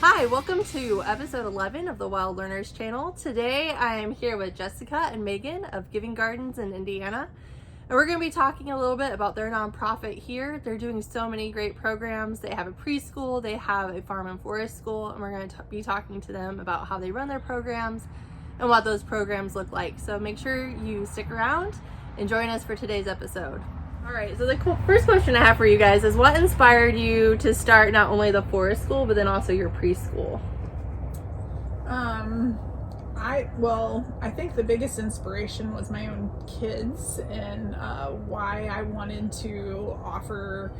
Hi, welcome to episode 11 of the Wild Learners channel. Today I am here with Jessica and Megan of Giving Gardens in Indiana. And we're going to be talking a little bit about their nonprofit here. They're doing so many great programs. They have a preschool, they have a farm and forest school, and we're going to be talking to them about how they run their programs and what those programs look like. So make sure you stick around and join us for today's episode. All right, so the first question I have for you guys is what inspired you to start not only the forest school, but then also your preschool? I think the biggest inspiration was my own kids and why I wanted to offer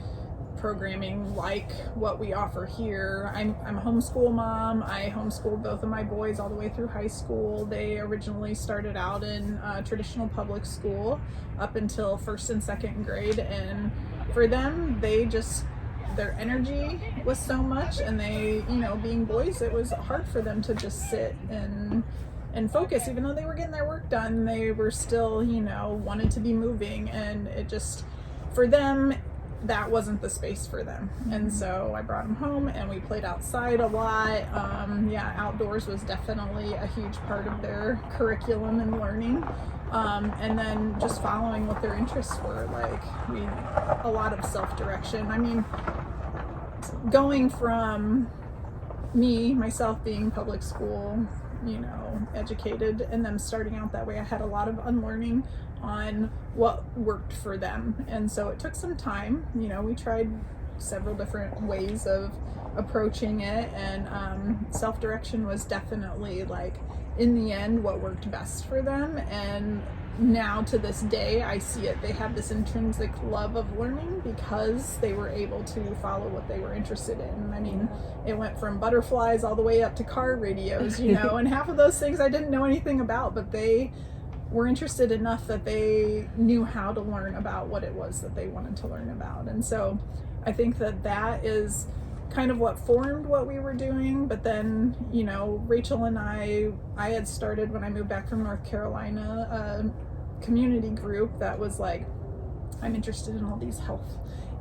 programming like what we offer here. I'm a homeschool mom. I homeschooled both of my boys all the way through high school. They originally started out in traditional public school up until first and second grade, and for them, their energy was so much, and they, being boys, it was hard for them to just sit and focus. Even though they were getting their work done, they were still, wanted to be moving, and it just, for them, that wasn't the space for them. And so I brought them home and we played outside a lot. Outdoors was definitely a huge part of their curriculum and learning. And then just following what their interests were, a lot of self-direction. I mean, going from myself being public school, educated, and them starting out that way, I had a lot of unlearning on what worked for them. And so it took some time. We tried several different ways of approaching it, and self-direction was definitely, in the end, what worked best for them. And now to this day, I see it. They have this intrinsic love of learning because they were able to follow what they were interested in. I mean, it went from butterflies all the way up to car radios, and half of those things I didn't know anything about, but they were interested enough that they knew how to learn about what it was that they wanted to learn about. And so I think that is kind of what formed what we were doing. But then, Rachel and I had started, when I moved back from North Carolina, a community group that was I'm interested in all these health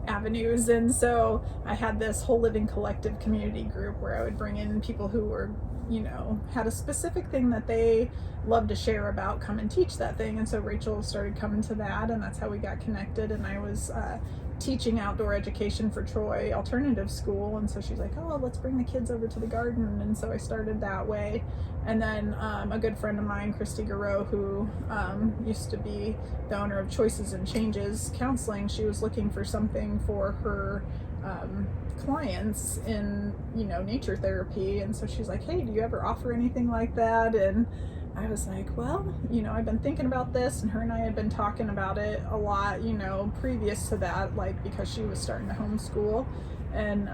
avenues. And so I had this Whole Living Collective community group where I would bring in people who were, had a specific thing that they loved to share about, come and teach that thing. And so Rachel started coming to that, and that's how we got connected. And I was teaching outdoor education for Troy Alternative School, and so she's like, oh, let's bring the kids over to the garden. And so I started that way. And then a good friend of mine, Christy Garreau, who used to be the owner of Choices and Changes Counseling, she was looking for something for her clients in nature therapy. And so she's like, hey, do you ever offer anything like that? And I was like, well, I've been thinking about this, and her and I had been talking about it a lot, previous to that, because she was starting to homeschool, and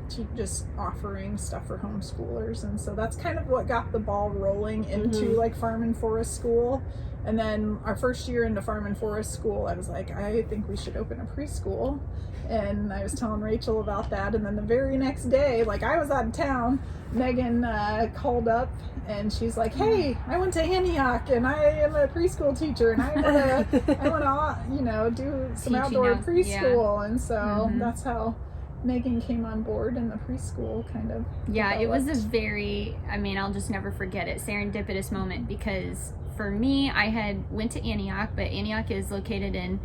she just offering stuff for homeschoolers. And so that's kind of what got the ball rolling into farm and forest school. And then our first year into farm and forest school, I was like, I think we should open a preschool. And I was telling Rachel about that. And then the very next day, I was out of town, Megan called up and she's like, hey, I went to Antioch and I am a preschool teacher, and I want to, do some outdoor preschool. Yeah. And so that's how Megan came on board in the preschool kind of. Yeah, developed. It was a very, I'll just never forget it, serendipitous moment, because for me, I went to Antioch, but Antioch is located in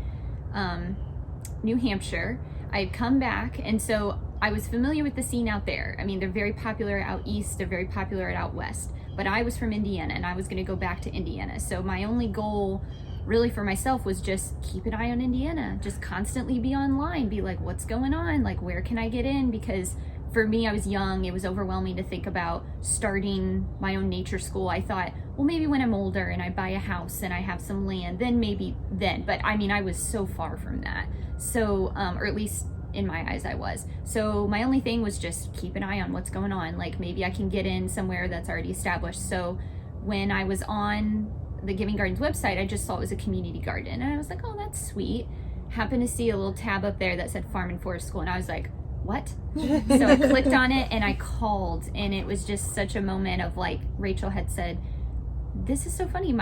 New Hampshire. I had come back, and so I was familiar with the scene out there. They're very popular out east, they're very popular out west, but I was from Indiana, and I was going to go back to Indiana. So my only goal really for myself was just keep an eye on Indiana, just constantly be online, be like, what's going on? Where can I get in? Because for me, I was young. It was overwhelming to think about starting my own nature school. I thought, well, maybe when I'm older and I buy a house and I have some land, then maybe then. But I was so far from that. So, or at least in my eyes, I was. So my only thing was just keep an eye on what's going on. Maybe I can get in somewhere that's already established. So when I was on the Giving Gardens website, I just saw it was a community garden. And I was like, oh, that's sweet. Happened to see a little tab up there that said Farm and Forest School. And I was like, what? So I clicked on it and I called, and it was just such a moment of Rachel had said, this is so funny.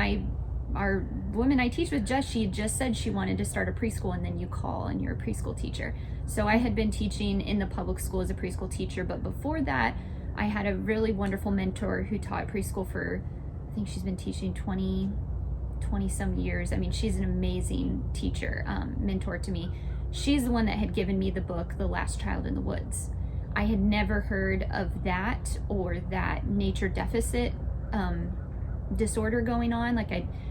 Our woman I teach with, she just said she wanted to start a preschool, and then you call and you're a preschool teacher. So I had been teaching in the public school as a preschool teacher, but before that I had a really wonderful mentor who taught preschool for, I think she's been teaching 20 some years. I mean, she's an amazing teacher, mentor to me. She's the one that had given me the book, The Last Child in the Woods. I had never heard of that or that nature deficit disorder going on.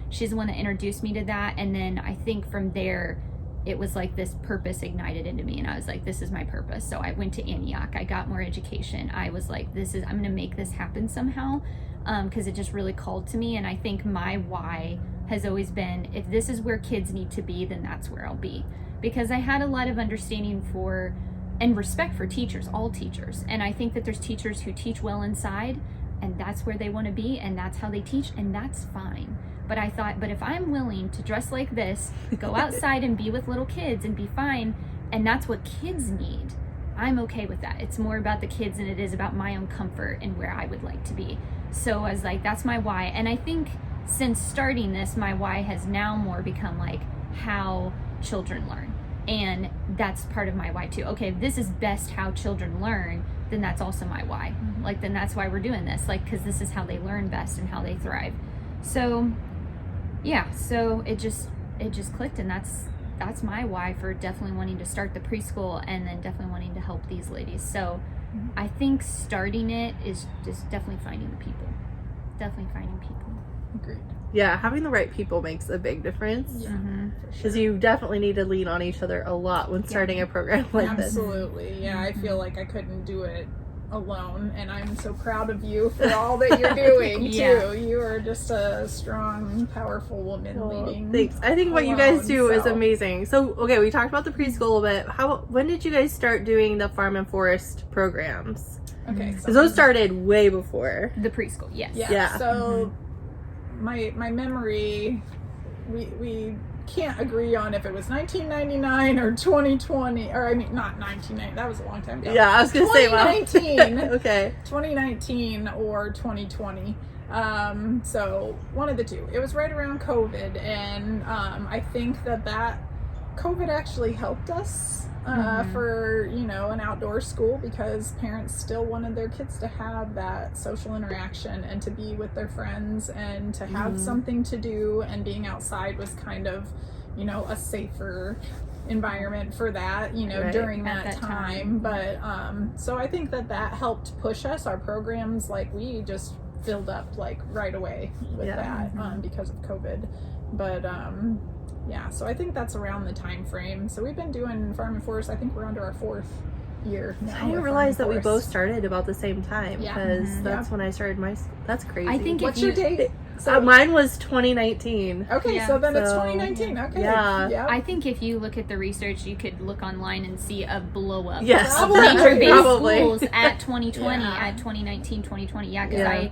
She's the one that introduced me to that. And then I think from there, it was like this purpose ignited into me. And I was like, this is my purpose. So I went to Antioch. I got more education. I was like, I'm going to make this happen somehow. Because it just really called to me. And I think my why has always been, if this is where kids need to be, then that's where I'll be. Because I had a lot of understanding for and respect for teachers, all teachers. And I think that there's teachers who teach well inside, and that's where they want to be, and that's how they teach, and that's fine. But I thought, but if I'm willing to dress like this, go outside and be with little kids and be fine, and that's what kids need, I'm okay with that. It's more about the kids than it is about my own comfort and where I would like to be. So I was like, that's my why. And I think since starting this, my why has now more become like how children learn. And that's part of my why too. Okay, if this is best how children learn, then that's also my why. Like, then that's why we're doing this. Like, because this is how they learn best and how they thrive. So, yeah, so it just clicked, and that's my why for definitely wanting to start the preschool and then definitely wanting to help these ladies. So I think starting it is just definitely finding the people. Definitely finding people. Agreed. Yeah, having the right people makes a big difference. Yeah, for Because sure. you definitely need to lean on each other a lot when starting a program like this. Absolutely. Yeah, I feel like I couldn't do it alone, and I'm so proud of you for all that you're doing Yeah. too. You are just a strong, powerful woman leading. Thanks. I think what you guys alone, do is so. amazing. So, okay, we talked about the preschool a bit. When did you guys start doing the farm and forest programs? Okay, Because those started way before. The preschool, yes. Yeah. So my memory, we can't agree on if it was 1999 or 2020, or I mean not 1990. That was a long time ago. Yeah, I was gonna say, wow. 2019. Okay. 2019 or 2020. So one of the two. It was right around COVID, and I think that COVID actually helped us for, an outdoor school, because parents still wanted their kids to have that social interaction and to be with their friends and to have something to do, and being outside was kind of, a safer environment for that, Right. during At that that time. But so I think that helped push us. Our programs, like, we just filled up like right away with that because of COVID. But yeah, so I think that's around the time frame. So we've been doing Farm and Forest. I think we're under our 4th year now. I didn't with realize that Farm we and both Forest. started about the same time, Yeah. because that's when I started my school. That's crazy. I think What's if your you, date? So mine was 2019. okay, Yeah. so then it's So, 2019. Okay, yeah. I think if you look at the research, you could look online and see a blow up Yes, of Probably. nature-based Probably. schools at 2020, Yeah. at 2019, 2020. Yeah, because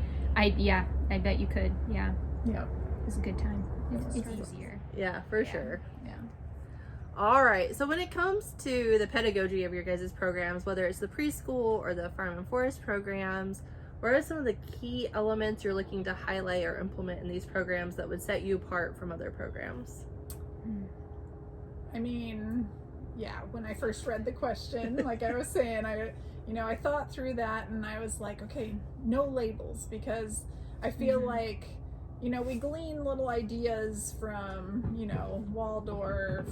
Yeah. I bet you could. Yeah, Yeah. it was a good time. It's easier. Yeah, for Yeah. sure. Yeah. All right. So when it comes to the pedagogy of your guys' programs, whether it's the preschool or the farm and forest programs, what are some of the key elements you're looking to highlight or implement in these programs that would set you apart from other programs? I mean, yeah, when I first read the question, like I was saying, I thought through that, and I was like, okay, no labels, because I feel like, we glean little ideas from, Waldorf,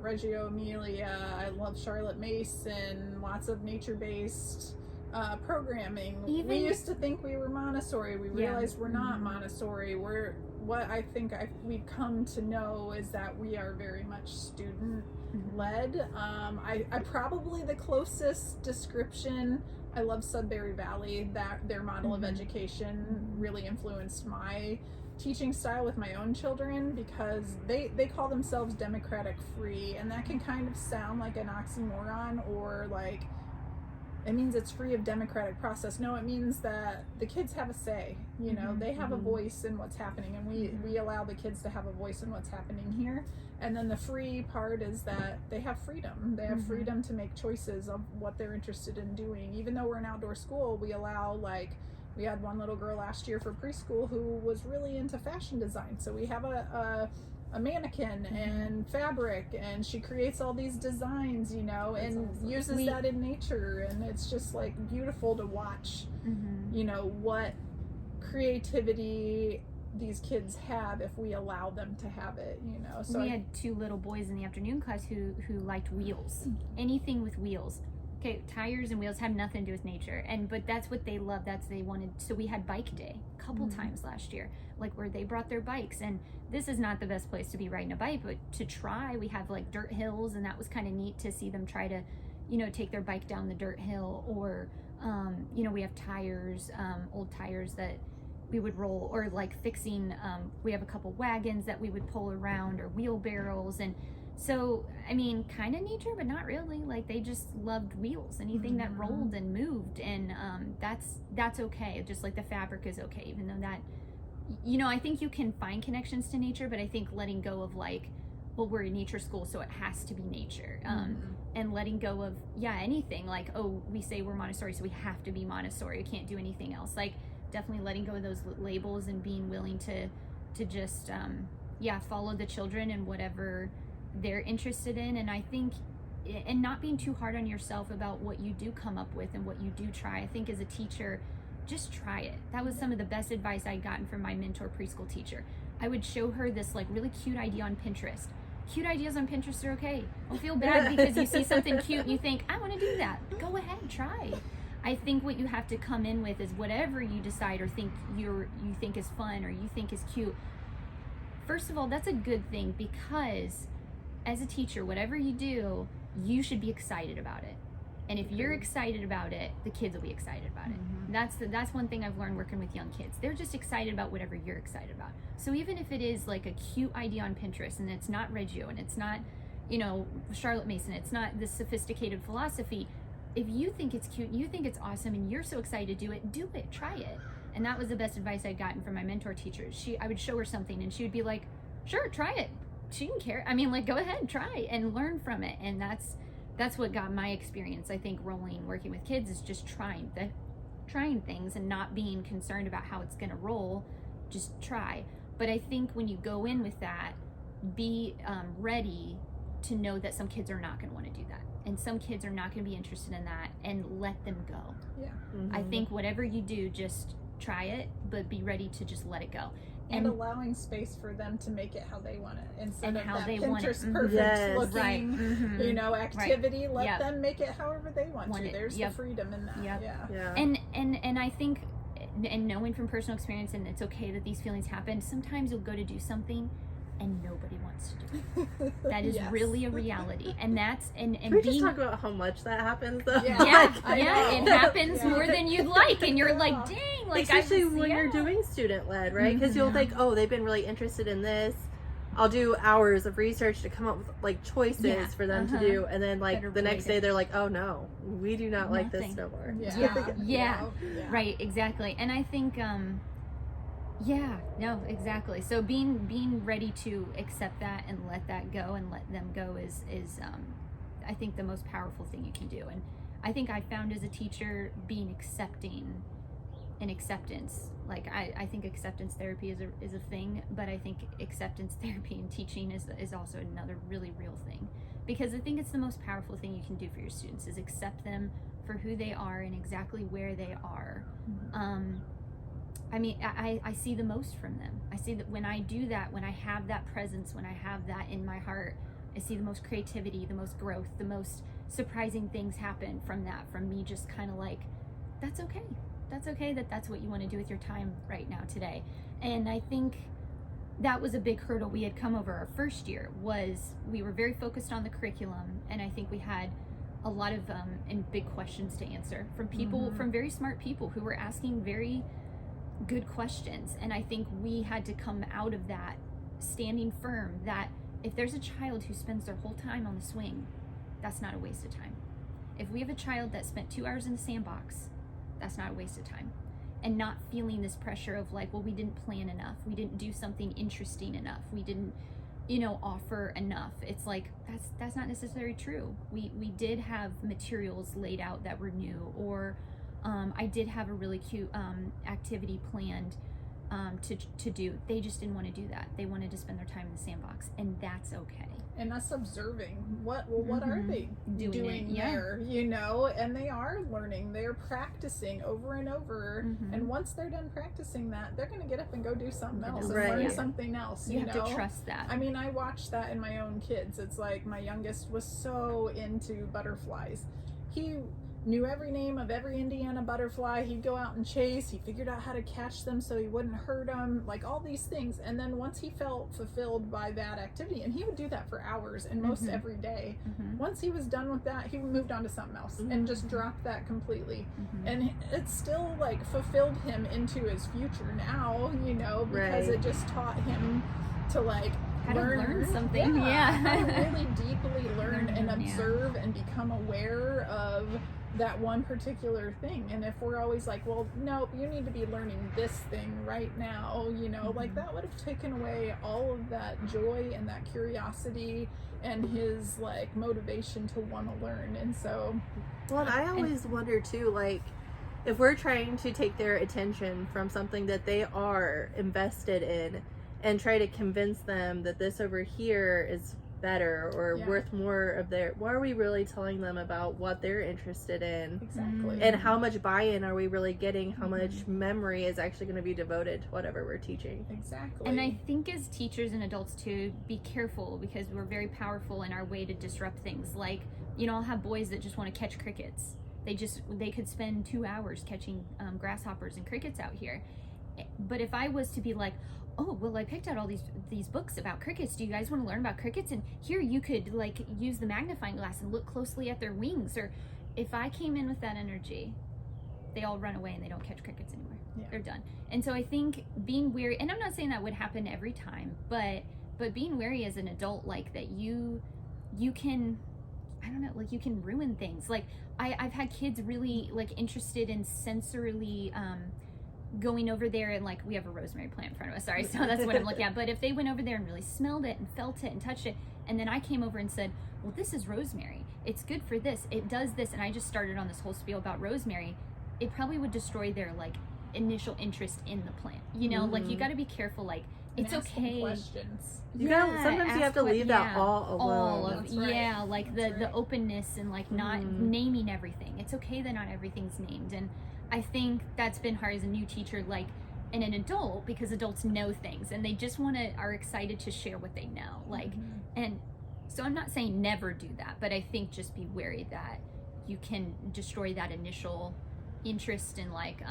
Reggio Emilia. I love Charlotte Mason, lots of nature-based programming. Even- We used to think we were Montessori. We Yeah. realized we're not Montessori. What I think we've come to know is that we are very much student-led. I probably the closest description, I love Sudbury Valley, that their model of education really influenced my teaching style with my own children, because they call themselves democratic free, and that can kind of sound like an oxymoron, or like it means it's free of democratic process. No, it means that the kids have a say. They have a voice in what's happening, and we allow the kids to have a voice in what's happening here. And then the free part is that they have freedom. They have freedom to make choices of what they're interested in doing. Even though we're an outdoor school, we allow, like, we had one little girl last year for preschool who was really into fashion design. So we have a mannequin and fabric, and she creates all these designs, and awesome. uses that in nature, and it's just like beautiful to watch you know, what creativity these kids have if we allow them to have it, you know. So we had 2 little boys in the afternoon class who liked wheels, anything with wheels. Okay, tires and wheels have nothing to do with nature, but that's what they love. That's they wanted. So we had bike day a couple times last year, like where they brought their bikes. And this is not the best place to be riding a bike, but to try, we have like dirt hills, and that was kind of neat to see them try to, you know, take their bike down the dirt hill. Or, you know, we have tires, old tires that we would roll, or like fixing. We have a couple wagons that we would pull around, or wheelbarrows. And so, I mean, kind of nature, but not really. Like, they just loved wheels, anything that rolled and moved. And that's okay. Just like the fabric is okay, even though that, you know, I think you can find connections to nature, but I think letting go of like, well, we're a nature school, so it has to be nature. And letting go of, anything. Like, oh, we say we're Montessori, so we have to be Montessori. We can't do anything else. Like, definitely letting go of those labels and being willing to just, follow the children and whatever they're interested in. And I think, and not being too hard on yourself about what you do come up with and what you do try. I think as a teacher, just try it. That was some of the best advice I'd gotten from my mentor preschool teacher. I would show her this like really cute idea on Pinterest. Cute ideas on Pinterest are okay. Don't feel bad because you see something cute and you think, I want to do that. Go ahead, try. I think what you have to come in with is whatever you decide or think you think is fun or you think is cute. First of all, that's a good thing, because as a teacher, whatever you do, you should be excited about it. And if you're excited about it, the kids will be excited about it. That's one thing I've learned working with young kids. They're just excited about whatever you're excited about. So even if it is like a cute idea on Pinterest, and it's not Reggio, and it's not, you know, Charlotte Mason, it's not this sophisticated philosophy, if you think it's cute, you think it's awesome, and you're so excited to do it, try it. And that was the best advice I'd gotten from my mentor teacher. I would show her something and she would be like, sure, try it. She didn't care. I mean, like, go ahead, try and learn from it. And that's what got my experience, I think, working with kids, is just trying things and not being concerned about how it's going to roll. Just try. But I think when you go in with that, be ready to know that some kids are not going to want to do that. And some kids are not going to be interested in that, and let them go. Yeah. I think whatever you do, just try it, but be ready to just let it go. And allowing space for them to make it how they want it, instead of how that they want it. Pinterest perfect looking, you know, activity. Right. Let them make it however they want to. There's the freedom in that. Yeah. And I think, and knowing from personal experience, and it's okay that these feelings happen. Sometimes you'll go to do something and nobody wants to do it. That is really a reality. And that's and Can we just talk about how much that happens though? It happens more than you'd like, and you're like, dang, like, especially when you're doing student led, right? Because you'll think, oh, they've been really interested in this, I'll do hours of research to come up with like choices for them to do, and then like the next day they're like, oh no, we do not like this no more. Right, exactly. And I think exactly. So being ready to accept that and let that go and let them go is I think the most powerful thing you can do. And I think I found as a teacher, being accepting and acceptance, like I think acceptance therapy is a thing, but I think acceptance therapy and teaching is also another really real thing, because I think it's the most powerful thing you can do for your students is accept them for who they are and exactly where they are. I mean, I see the most from them. I see that when I do that, when I have that presence, when I have that in my heart, I see the most creativity, the most growth, the most surprising things happen from that, from me just kind of like, that's okay. That's okay that's what you want to do with your time right now today. And I think that was a big hurdle we had come over our first year, was we were very focused on the curriculum, and I think we had a lot of and big questions to answer from people, from very smart people who were asking very good questions. And I think we had to come out of that standing firm that if there's a child who spends their whole time on the swing, that's not a waste of time. If we have a child that spent 2 hours in the sandbox, that's not a waste of time. And not feeling this pressure of like, well, we didn't plan enough, we didn't do something interesting enough, we didn't, you know, offer enough. It's like, that's not necessarily true. We did have materials laid out that were new, or I did have a really cute activity planned to do. They just didn't want to do that. They wanted to spend their time in the sandbox, and that's okay. And us observing what are they doing it, yeah. there, you know, and they are learning, they're practicing over and over, and once they're done practicing that, they're going to get up and go do something else and learn something else. You know, have to trust that. I mean, I watched that in my own kids. It's like my youngest was so into butterflies. He knew every name of every Indiana butterfly. He'd go out and chase. He figured out how to catch them so he wouldn't hurt them, like all these things. And then once he felt fulfilled by that activity, and he would do that for hours and most every day, once he was done with that, he moved on to something else and just dropped that completely. And it still like fulfilled him into his future now, you know, because it just taught him to like how to learn something. How to really deeply learn and observe and become aware of that one particular thing. And if we're always like, well, no, you need to be learning this thing right now, you know, like that would have taken away all of that joy and that curiosity and his like motivation to want to learn. And so, well, and I always wonder too, like, if we're trying to take their attention from something that they are invested in and try to convince them that this over here is better or worth more of their, what are we really telling them about what they're interested in? Exactly. And how much buy-in are we really getting? How much memory is actually going to be devoted to whatever we're teaching? Exactly. And I think as teachers and adults too, be careful, because we're very powerful in our way to disrupt things. Like, you know, I'll have boys that just want to catch crickets. They could spend 2 hours catching grasshoppers and crickets out here. But if I was to be like, oh, well, I picked out all these books about crickets. Do you guys want to learn about crickets? And here you could like use the magnifying glass and look closely at their wings. Or if I came in with that energy, they all run away and they don't catch crickets anymore. They're done. And so I think being wary, and I'm not saying that would happen every time, but being wary as an adult, like that you can, I don't know, like you can ruin things. Like I've had kids really like interested in sensorily going over there, and like we have a rosemary plant in front of us, sorry, so that's what I'm looking at. But if they went over there and really smelled it and felt it and touched it, and then I came over and said, well, this is rosemary, it's good for this, it does this, and I just started on this whole spiel about rosemary, it probably would destroy their like initial interest in the plant, you know. Like you got to be careful, like and it's ask them okay questions. You gotta, sometimes you have to leave that all alone. That's right. Like That's the openness and like not naming everything. It's okay that not everything's named. And I think that's been hard as a new teacher, like, and an adult, because adults know things and they just are excited to share what they know. Like, and so I'm not saying never do that, but I think just be wary that you can destroy that initial interest and like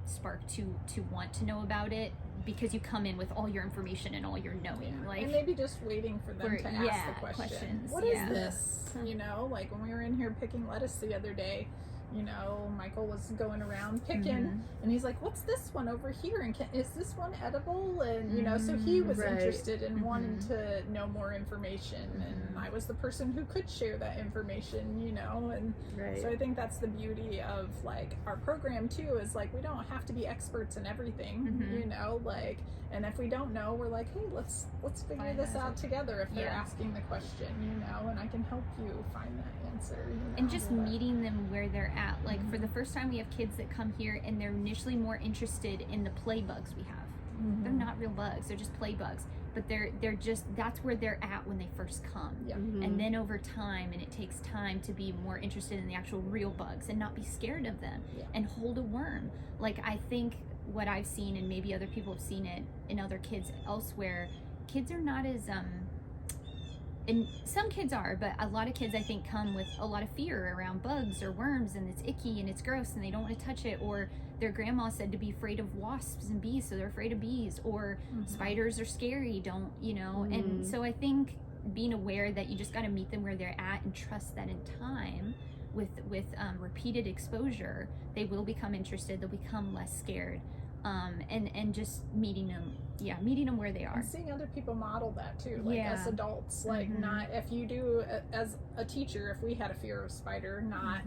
spark to want to know about it, because you come in with all your information and all your knowing, like, and maybe just waiting for them to ask the question. What is this? You know, like when we were in here picking lettuce the other day, you know, Michael was going around picking and he's like, what's this one over here? And is this one edible? And, you know, so he was interested in wanting to know more information. And I was the person who could share that information, you know. And so I think that's the beauty of like our program too, is like we don't have to be experts in everything, you know, like, and if we don't know, we're like, hey, let's figure this out together if they're asking the question, you know, and I can help you find that answer, you know. And just meeting them where they're at. Like for the first time, we have kids that come here and they're initially more interested in the play bugs we have. They're not real bugs, they're just play bugs, but they're just, that's where they're at when they first come. And then over time, and it takes time to be more interested in the actual real bugs and not be scared of them and hold a worm. Like I think what I've seen, and maybe other people have seen it in other kids elsewhere, kids are not as and some kids are, but a lot of kids I think come with a lot of fear around bugs or worms, and it's icky and it's gross and they don't want to touch it, or their grandma said to be afraid of wasps and bees, so they're afraid of bees, or spiders are scary, don't, you know. And so I think being aware that you just got to meet them where they're at and trust that in time with repeated exposure, they will become interested, they'll become less scared. And just meeting them where they are. And seeing other people model that too, like us adults, like not, if you do, as a teacher, if we had a fear of spider, not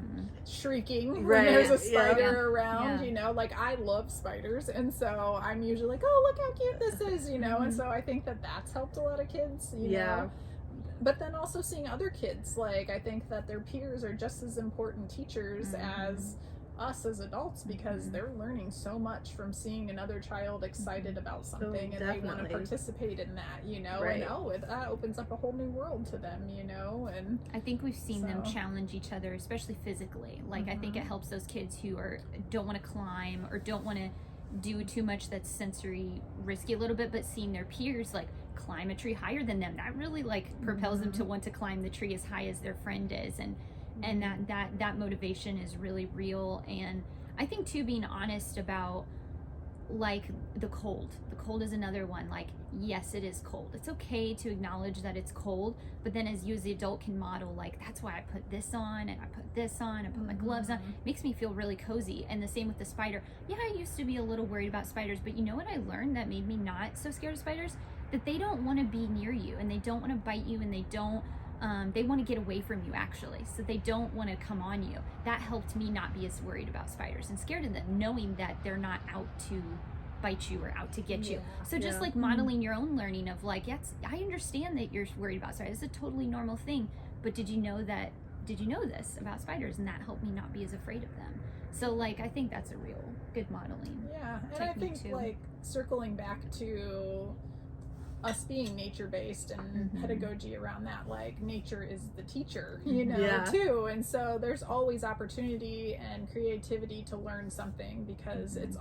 shrieking when there's a spider around, you know, like I love spiders, and so I'm usually like, oh, look how cute this is, you know, and so I think that that's helped a lot of kids, you know. But then also seeing other kids, like I think that their peers are just as important teachers as us as adults, because they're learning so much from seeing another child excited about something, and they want to definitely. participate in that, you know, Right. and that opens up a whole new world to them, you know. And I think we've seen them So- challenge each other, especially physically. Like I think it helps those kids who don't want to climb or don't want to do too much that's sensory risky a little bit, but seeing their peers like climb a tree higher than them, that really like propels them to want to climb the tree as high as their friend is, and that motivation is really real. And I think too, being honest about like the cold is another one. Like, yes, it is cold, it's okay to acknowledge that it's cold, but then as you as the adult can model, like, that's why I put this on and I put this on and put my gloves on. It makes me feel really cozy. And the same with the spider. Yeah, I used to be a little worried about spiders, but you know what I learned that made me not so scared of spiders? That they don't want to be near you, and they don't want to bite you, and they don't they want to get away from you, actually, so they don't want to come on you. That helped me not be as worried about spiders and scared of them, knowing that they're not out to bite you or out to get you. So just Yeah. like modeling your own learning of like, yes, I understand that you're worried about spiders. It's a totally normal thing, but did you know this about spiders? And that helped me not be as afraid of them. So like, I think that's a real good modeling. Yeah, and I technique think too. like circling back to us being nature-based and pedagogy around that, like nature is the teacher, you know, Yeah. too. And so there's always opportunity and creativity to learn something, because there's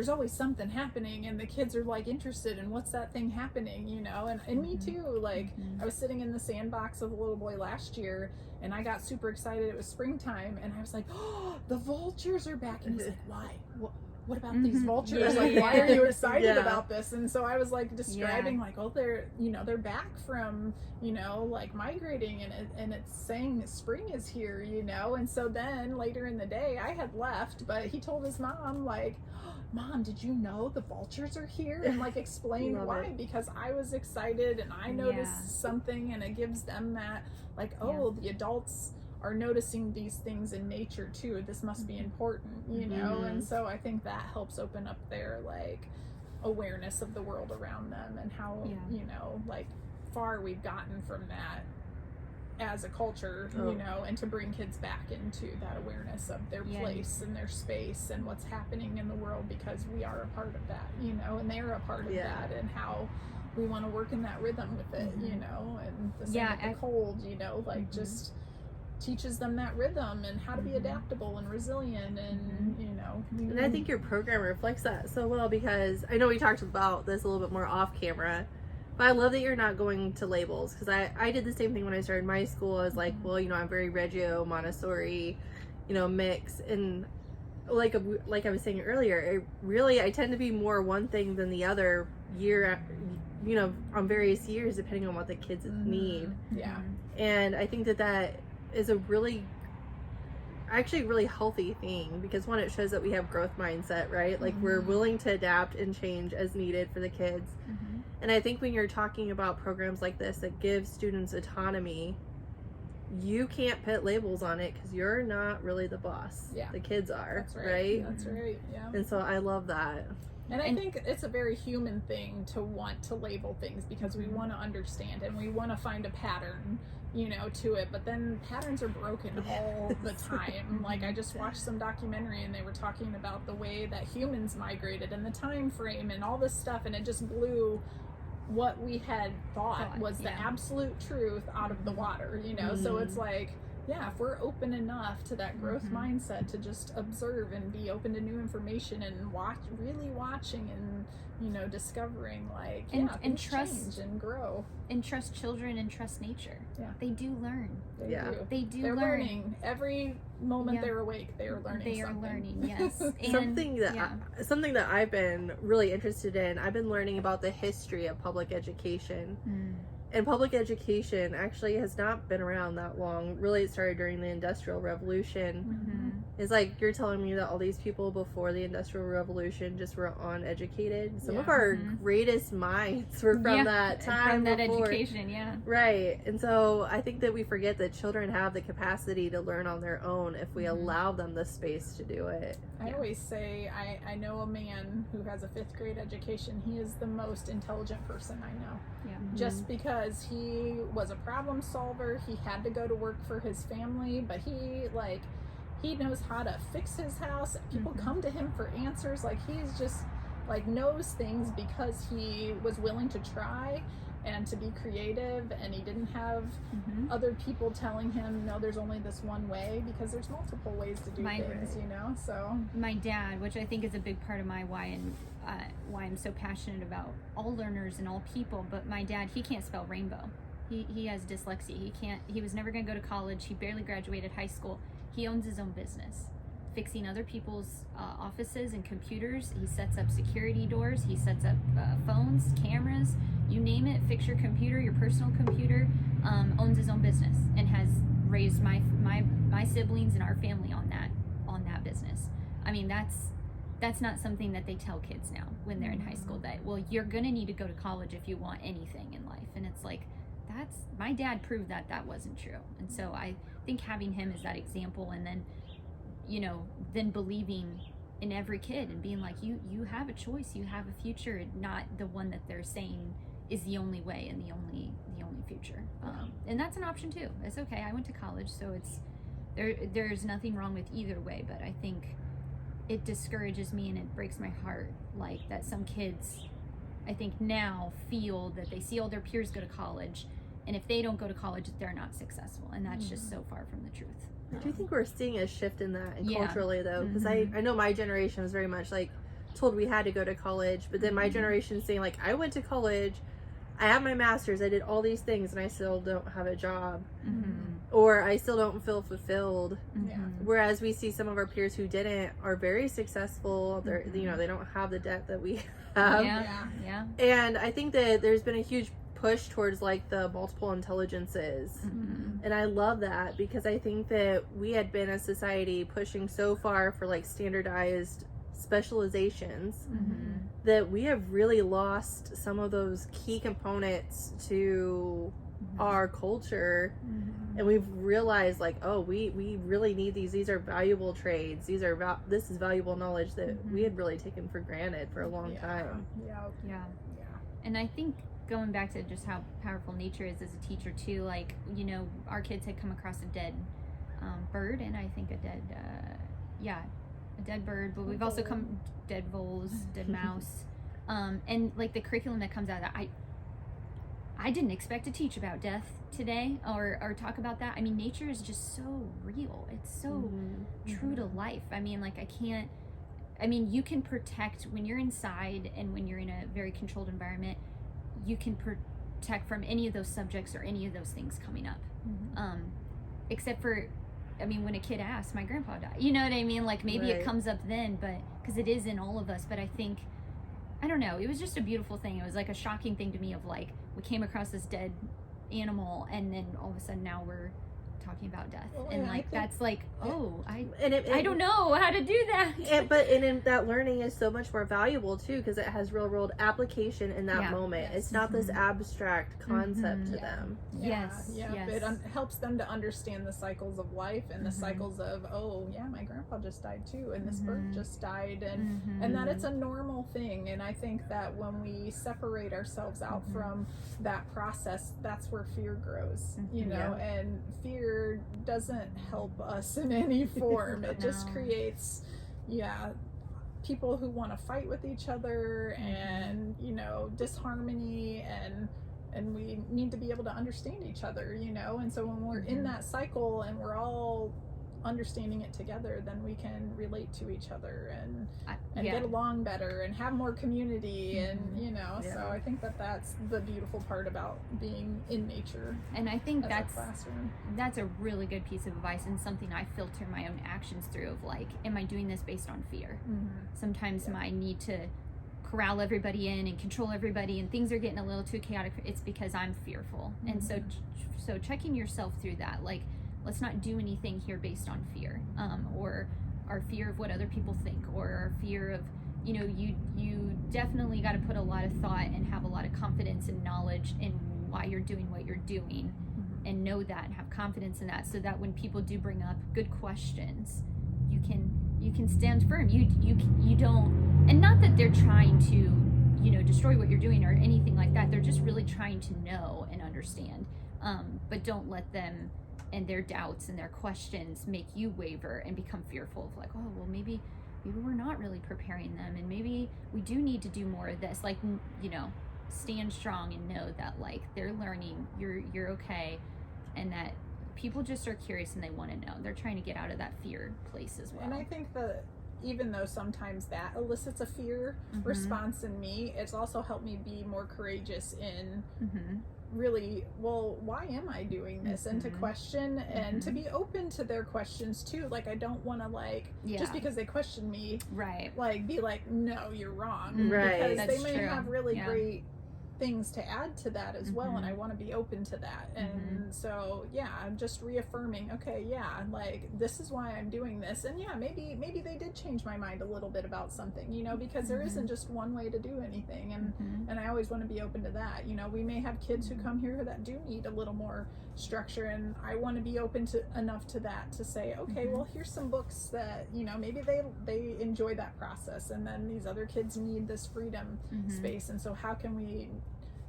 always something happening, and the kids are like interested in what's that thing happening, you know. And me too, like I was sitting in the sandbox with a little boy last year, and I got super excited. It was springtime, and I was like, oh, the vultures are back. And he's like, why? What about these vultures? Like, why are you excited Yeah. about this? And so I was like describing like, oh, they're back from, you know, like migrating, and it's saying that spring is here, you know. And so then later in the day I had left, but he told his mom like, Mom, did you know the vultures are here? And like explained Love why, it. because I was excited and I noticed something, and it gives them that like, oh, the adults are noticing these things in nature too. This must be important, you know. And so I think that helps open up their like awareness of the world around them, and how you know, like far we've gotten from that as a culture, you know, and to bring kids back into that awareness of their place and their space and what's happening in the world, because we are a part of that, you know, and they're a part of that, and how we want to work in that rhythm with it, you know. And the same with the cold, you know, like just teaches them that rhythm and how to be adaptable and resilient, and you know. And I think your program reflects that so well, because I know we talked about this a little bit more off camera, but I love that you're not going to labels, because I did the same thing when I started my school. I was like, well, you know, I'm very Reggio, Montessori, you know, mix, and like I was saying earlier, I tend to be more one thing than the other year, you know, on various years depending on what the kids need. Yeah. And I think that is a really healthy thing, because one, it shows that we have growth mindset, right? Like we're willing to adapt and change as needed for the kids. And I think when you're talking about programs like this that give students autonomy, you can't put labels on it, because you're not really the boss. The kids are. That's right. That's right. Yeah. And so I love that. And I think it's a very human thing to want to label things, because we want to understand and we want to find a pattern, you know, to it. But then patterns are broken all the time. Like I just watched some documentary, and they were talking about the way that humans migrated and the time frame and all this stuff, and it just blew what we had thought was the absolute truth out of the water, you know. So it's like, yeah, if we're open enough to that growth mindset to just observe and be open to new information and really watching and, you know, discovering, like, and trust change and grow, and trust children and trust nature. They do learn. They're learn. learning every moment they're awake. They are learning. They are learning. Yes. And, something that I've been really interested in. I've been learning about the history of public education. And public education actually has not been around that long. Really, it started during the Industrial Revolution. It's like you're telling me that all these people before the Industrial Revolution just were uneducated. Some of our greatest minds were from that time. From that before. education, Right. And so I think that we forget that children have the capacity to learn on their own if we allow them the space to do it. I always say, I know a man who has a 5th grade education. He is the most intelligent person I know. Just because he was a problem solver. He had to go to work for his family, but he he knows how to fix his house. People Mhm. come to him for answers. Like, he's just like knows things because he was willing to try and to be creative, and he didn't have Mhm. other people telling him, no, there's only this one way, because there's multiple ways to do My- things, you know. So My dad, which I think is a big part of my why and why I'm so passionate about all learners and all people, but my dad, he can't spell rainbow. He has dyslexia. He was never going to go to college. He barely graduated high school. He owns his own business, fixing other people's offices and computers. He sets up security doors. He sets up phones, cameras, you name it. Fix your computer, your personal computer. Owns his own business and has raised my siblings and our family on that business. I mean, that's not something that they tell kids now when they're in high school, that, well, you're gonna need to go to college if you want anything in life. And it's like, that's, my dad proved that wasn't true. And so I think having him as that example, and then, then believing in every kid and being like, you have a choice, you have a future, not the one that they're saying is the only way and the only future. And that's an option too. It's okay. I went to college, so there's nothing wrong with either way, but I think it discourages me and it breaks my heart, like, that some kids, I think, now feel that they see all their peers go to college, and if they don't go to college, they're not successful, and that's just so far from the truth. I do think we're seeing a shift in that, and Yeah. culturally though, because Mhm. I know my generation was very much like told we had to go to college, but then my Mhm. generation saying like, I went to college, I have my master's, I did all these things, and I still don't have a job, Mhm. or I still don't feel fulfilled. Yeah. Mhm. Whereas we see some of our peers who didn't are very successful. They're Mhm. they don't have the debt that we have. Yeah. And I think that there's been a huge push towards like the multiple intelligences. Mhm. And I love that, because I think that we had been as society pushing so far for like standardized specializations Mhm. that we have really lost some of those key components to our culture. Mhm. And we've realized like, oh, we really need these are valuable trades, this is valuable knowledge that we had really taken for granted for a long time. Yeah. Yeah. Yeah. And I think going back to just how powerful nature is as a teacher too, like, our kids had come across a dead bird, and I think a dead bird, but we've also come dead voles, dead mouse, and like the curriculum that comes out of that, I didn't expect to teach about death today or talk about that. I mean, nature is just so real. It's so true to life. I mean, like, you can protect when you're inside and when you're in a very controlled environment, you can protect from any of those subjects or any of those things coming up. Except for, when a kid asks, my grandpa died. You know what I mean? Like, maybe Right. it comes up then, but because it is in all of us. But I think, I don't know, it was just a beautiful thing. It was like a shocking thing to me of like, we came across this dead animal, and then all of a sudden now we're talking about death. Well, And and I like, think- that's like, oh, I don't know. know how to do that. But that learning is so much more valuable too, because it has real world application in that Yeah. moment. Yes. It's not this abstract concept to Mhm. them. Yes, Yeah. yes. It helps them to understand the cycles of life and the Mhm. cycles of, oh yeah, my grandpa just died too, and this bird Mhm. just died, and Mhm. that it's a normal thing. And I think that when we separate ourselves out Mhm. from that process, that's where fear grows, you Mhm. know. And fear doesn't help us in any form. It just No. creates, people who want to fight with each other, and disharmony, and we need to be able to understand each other, and so when we're in Mhm. that cycle and we're all understanding it together, then we can relate to each other and yeah. get along better and have more community, and Mhm. so Yeah. I think that that's the beautiful part about being in nature And I think as that's a classroom. that's a really good piece of advice, and something I filter my own actions through of like, am I doing this based on fear? Sometimes Yeah. my need to corral everybody in and control everybody, and things are getting a little too chaotic, it's because I'm fearful. And so checking yourself through that, like, let's not do anything here based on fear, or our fear of what other people think, or our fear of, you definitely got to put a lot of thought and have a lot of confidence and knowledge in why you're doing what you're doing, and know that and have confidence in that, so that when people do bring up good questions, you can stand firm. You don't, and not that they're trying to destroy what you're doing or anything like that. They're just really trying to know and understand, but don't let them and their doubts and their questions make you waver and become fearful of like, oh, well, maybe we're not really preparing them, and maybe we do need to do more of this. Like, you know, stand strong and know that like they're learning, you're okay, and that people just are curious and they want to know. They're trying to get out of that fear place as well. And I think that even though sometimes that elicits a fear response in me, it's also helped me be more courageous in really, well, why am I doing this? And to question and to be open to their questions too. Like, I don't want to like, just because they question me, like be like, no, you're wrong. Right. Because they may have really great things to add to that as well, and I want to be open to that. And so I'm just reaffirming, okay, like this is why I'm doing this, and maybe they did change my mind a little bit about something, you know, because there isn't just one way to do anything, and I always want to be open to that. You know, we may have kids who come here that do need a little more structure, and I want to be open to enough to that to say, okay, well, here's some books that, you know, maybe they enjoy that process, and then these other kids need this freedom space, and so how can we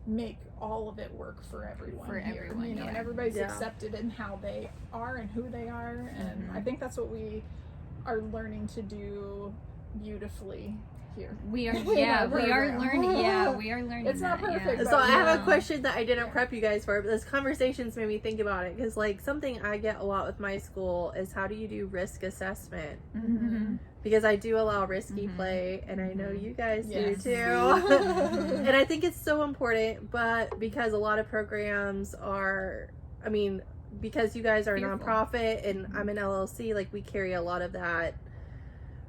make all of it work for everyone here, you know, and everybody's accepted in how they are and who they are, and I think that's what we are learning to do beautifully here. We are we are learning. It's not perfect. So I have a question that I didn't prep you guys for, but this conversation's made me think about it, because like something I get a lot with my school is, how do you do risk assessment? Because I do allow risky play, and I know you guys do too. And I think it's so important, but because a lot of programs are, I mean, because you guys are a nonprofit and I'm an LLC, like we carry a lot of that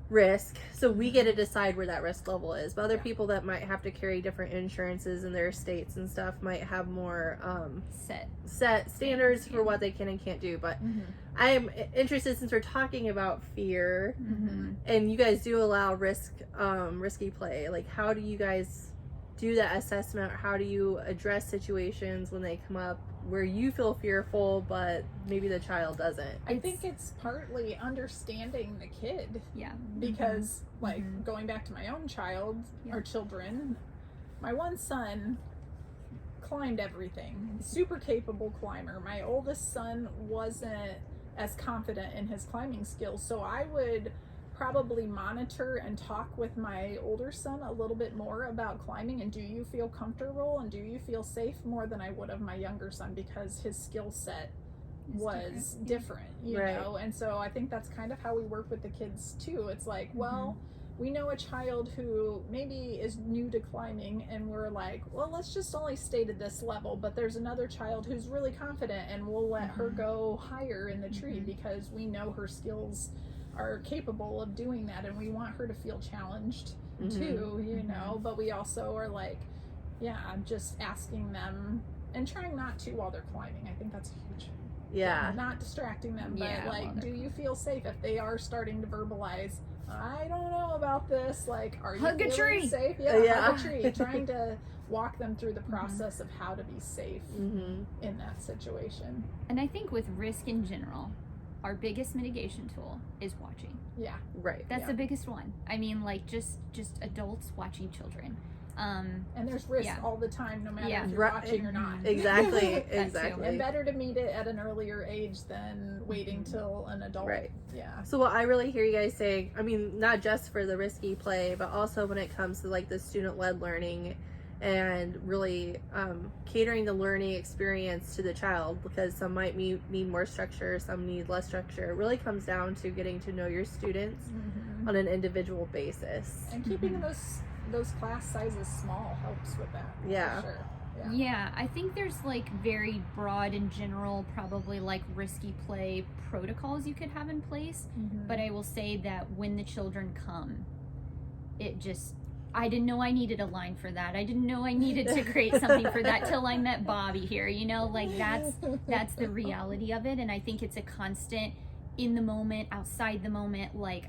risk, so we get to decide where that risk level is. But other people that might have to carry different insurances in their states and stuff might have more set standards for what they can and can't do. But I am interested, since we're talking about fear, and you guys do allow risky play, like how do you guys do that assessment, or how do you address situations when they come up where you feel fearful but maybe the child doesn't? I think it's partly understanding the kid, because like going back to my own child or children, my one son climbed everything, super capable climber. My oldest son wasn't as confident in his climbing skills, so I would probably monitor and talk with my older son a little bit more about climbing, and do you feel comfortable and do you feel safe, more than I would have my younger son, because his skill set was different, you know. And so I think that's kind of how we work with the kids too. It's like, well, we know a child who maybe is new to climbing, and we're like, well, let's just only stay to this level, but there's another child who's really confident, and we'll let her go higher in the tree because we know her skills are capable of doing that, and we want her to feel challenged too, you know. But we also are like, just asking them and trying not to while they're climbing. I think that's huge. Not distracting them, but like, do you feel safe? If they are starting to verbalize, I don't know about this, like, are you feeling safe? Hug a tree. Trying to walk them through the process of how to be safe in that situation. And I think with risk in general, our biggest mitigation tool is watching. That's the biggest one. I mean, like, just adults watching children. And there's risk all the time, no matter if you're watching or not. Exactly. And better to meet it at an earlier age than waiting till an adult. So what I really hear you guys saying, I mean, not just for the risky play, but also when it comes to like the student-led learning, and really catering the learning experience to the child, because some might need more structure, some need less structure. It really comes down to getting to know your students on an individual basis. And keeping those class sizes small helps with that. For sure. I think there's like very broad and general, probably like risky play protocols you could have in place. But I will say that when the children come, I didn't know I needed a line for that. I didn't know I needed to create something for that till I met Bobby here. You know, like that's the reality of it. And I think it's a constant, in the moment, outside the moment, like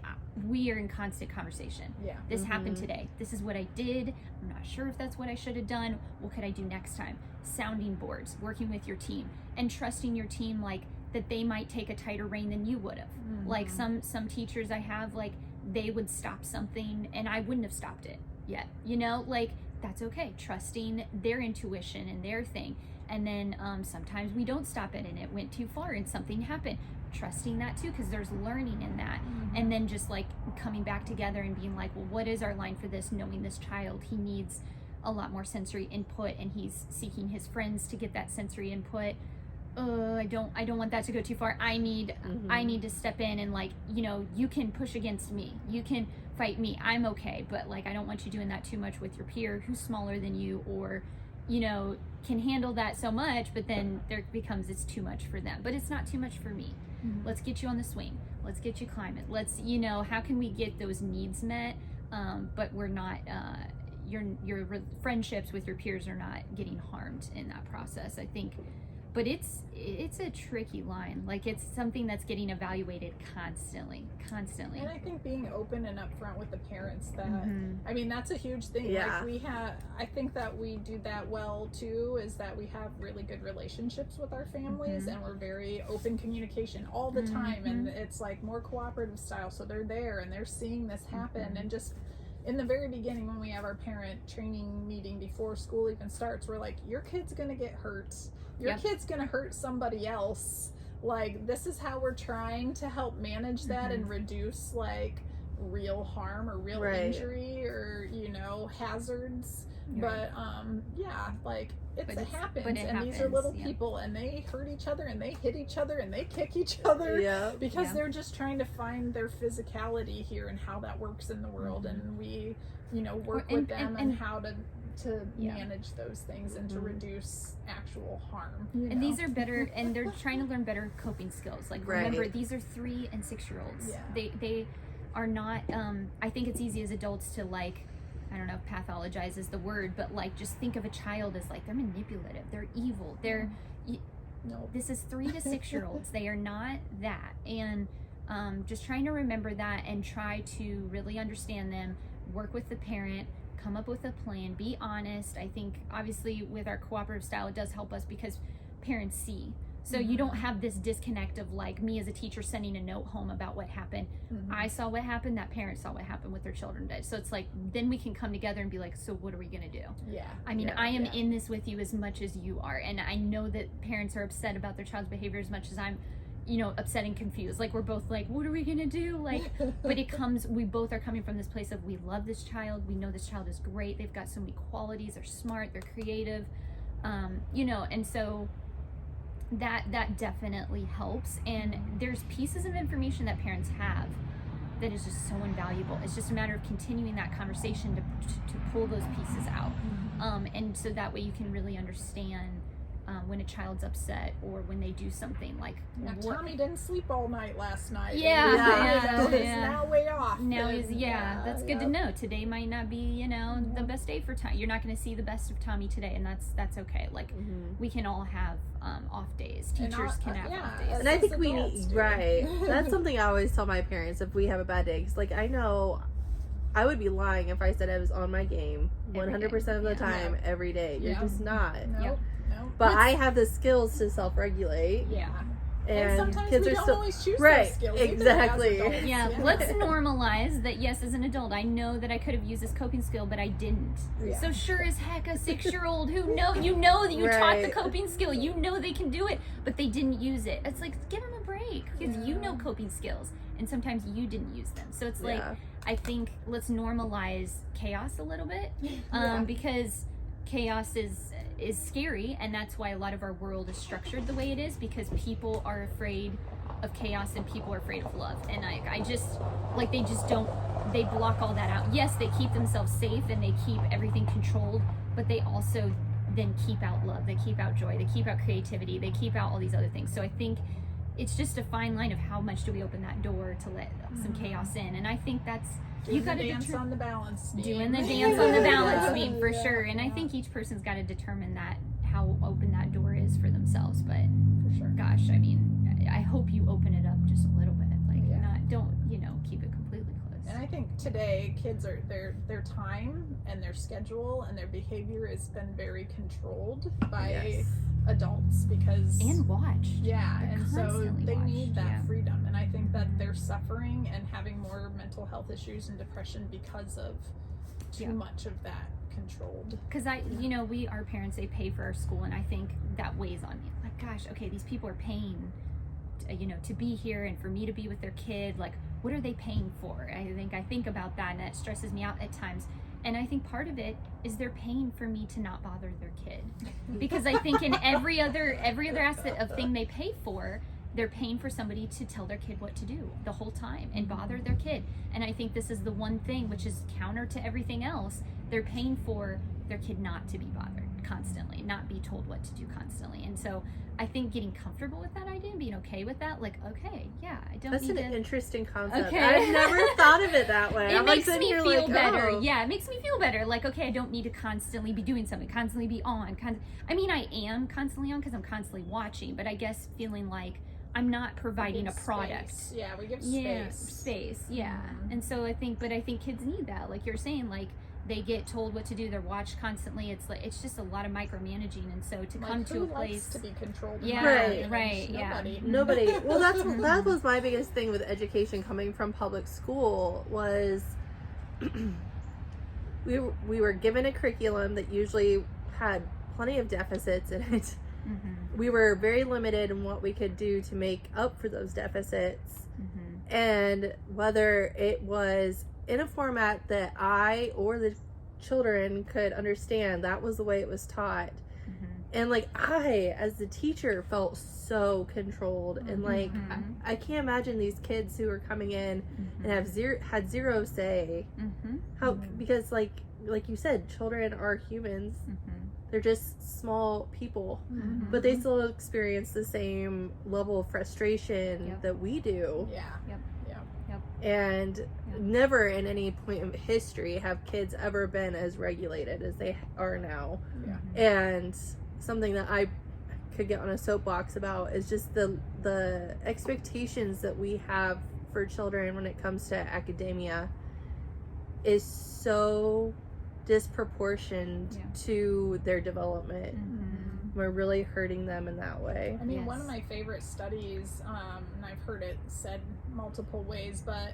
we are in constant conversation. This happened today. This is what I did. I'm not sure if that's what I should have done. What could I do next time? Sounding boards, working with your team, and trusting your team, like that they might take a tighter rein than you would have. Like some teachers I have, like they would stop something and I wouldn't have stopped it yet, you know, like that's okay. Trusting their intuition and their thing. And then sometimes we don't stop it and it went too far and something happened. Trusting that too, because there's learning in that. And then just like coming back together and being like, well, what is our line for this? Knowing this child, he needs a lot more sensory input and he's seeking his friends to get that sensory input. I don't want that to go too far. I need to step in and like, you know, you can push against me. You can fight me. I'm okay. But like, I don't want you doing that too much with your peer who's smaller than you, or, you know, can handle that so much, but then there becomes, it's too much for them. But it's not too much for me. Let's get you on the swing. Let's get you climbing. Let's, you know, how can we get those needs met? But we're not, your friendships with your peers are not getting harmed in that process, I think. But it's a tricky line. Like, it's something that's getting evaluated constantly. And I think being open and upfront with the parents, that I mean, that's a huge thing. Yeah. Like, I think that we do that well too, is that we have really good relationships with our families and we're very open communication all the time, and it's like more cooperative style, so they're there and they're seeing this happen. And just in the very beginning, when we have our parent training meeting before school even starts, we're like, your kid's gonna get hurt. Your kid's gonna hurt somebody else. Like, this is how we're trying to help manage that and reduce like real harm or real injury or, you know, hazards. But yeah, like it happens, and these are little people, and they hurt each other, and they hit each other, and they kick each other because they're just trying to find their physicality here and how that works in the world. And we, you know, work with them and how to manage those things and to reduce actual harm. And these are better, and they're trying to learn better coping skills. Like, remember, these are 3 and 6-year-olds. They are not, I think it's easy as adults to, like, I don't know if pathologize is the word, but like, just think of a child as like, they're manipulative, they're evil, they're, this is 3 to 6-year-olds. They are not that. And just trying to remember that and try to really understand them, work with the parent, come up with a plan, be honest. I think obviously with our cooperative style, it does help us because parents see. So you don't have this disconnect of like me as a teacher sending a note home about what happened. I saw what happened, that parent saw what happened with their children did. So it's like, then we can come together and be like, so what are we gonna do? I mean, I am in this with you as much as you are. And I know that parents are upset about their child's behavior as much as I'm, you know, upset and confused. Like, we're both like, what are we gonna do? Like, but it comes, we both are coming from this place of, we love this child. We know this child is great. They've got so many qualities. They're smart, they're creative, you know, and so that definitely helps. And there's pieces of information that parents have that is just so invaluable. It's just a matter of continuing that conversation to pull those pieces out, and so that way you can really understand when a child's upset or when they do something like Tommy didn't sleep all night last night. He's now way off. Now he's that's good to know. Today might not be, you know, the best day for Tommy. You're not going to see the best of Tommy today, and that's okay. Like, we can all have off days. Teachers can have off days. And I think we need that's something I always tell my parents if we have a bad day. 'Cause like, I know I would be lying if I said I was on my game 100% of the time every day. You're just not. But I have the skills to self-regulate. And sometimes kids we are don't still always choose right. those skills. Exactly. Let's normalize that. Yes, as an adult, I know that I could have used this coping skill, but I didn't. So sure as heck, a 6-year-old who know that you taught the coping skill, you know they can do it, but they didn't use it. It's like, give them a break, because you know coping skills, and sometimes you didn't use them. So it's like, I think let's normalize chaos a little bit, because chaos is scary, and that's why a lot of our world is structured the way it is, because people are afraid of chaos and people are afraid of love. And I just like, they block all that out. Yes, they keep themselves safe and they keep everything controlled, but they also then keep out love, they keep out joy, they keep out creativity, they keep out all these other things. So I think it's just a fine line of how much do we open that door to let some chaos in. And I think that's, you got to dance on the balance beam. Doing the dance on the balance beam, for sure. And I think each person's got to determine that, how open that door is for themselves. But for sure, gosh, I mean, I hope you open it up just a little bit, like don't keep it completely closed. And I think today kids are their time and their schedule and their behavior has been very controlled by adults, because and watched. And so they watched. need that freedom. And I think that they're suffering and having more mental health issues and depression because of too much of that controlled. Because our parents, they pay for our school, and I think that weighs on me. Like, gosh, okay, these people are paying, to be here and for me to be with their kid. Like, what are they paying for? I think about that, and that stresses me out at times. And I think part of it is they're paying for me to not bother their kid, because I think in every other aspect of thing they pay for, they're paying for somebody to tell their kid what to do the whole time and bother their kid. And I think this is the one thing which is counter to everything else. They're paying for their kid not to be bothered constantly, not be told what to do constantly. And so I think getting comfortable with that idea and being okay with that, like, okay, yeah, I don't That's need an to... interesting concept. Okay. I've never thought of it that way. It I'm makes like, me you're feel like, better. oh. Yeah, it makes me feel better. Like, okay, I don't need to constantly be doing something, constantly be on. I mean, I am constantly on because I'm constantly watching, but I guess feeling like I'm not providing a product. Space. Yeah, we give Space. Yeah. And so I think kids need that. Like you're saying, like, they get told what to do. They're watched constantly. It's just a lot of micromanaging, and so to come to a place to be controlled. Yeah, Right. Nobody. Well, that was my biggest thing with education coming from public school was we were given a curriculum that usually had plenty of deficits in it. Mm-hmm. We were very limited in what we could do to make up for those deficits, and whether it was in a format that I or the children could understand, that was the way it was taught. And like, I as the teacher felt so controlled, and like I can't imagine these kids who are coming in and had zero say. How because like you said, children are humans. They're just small people, but they still experience the same level of frustration that we do. And never in any point of history have kids ever been as regulated as they are now. And something that I could get on a soapbox about is just the expectations that we have for children when it comes to academia is so disproportioned to their development. We're really hurting them in that way. I mean, one of my favorite studies, and I've heard it said multiple ways, but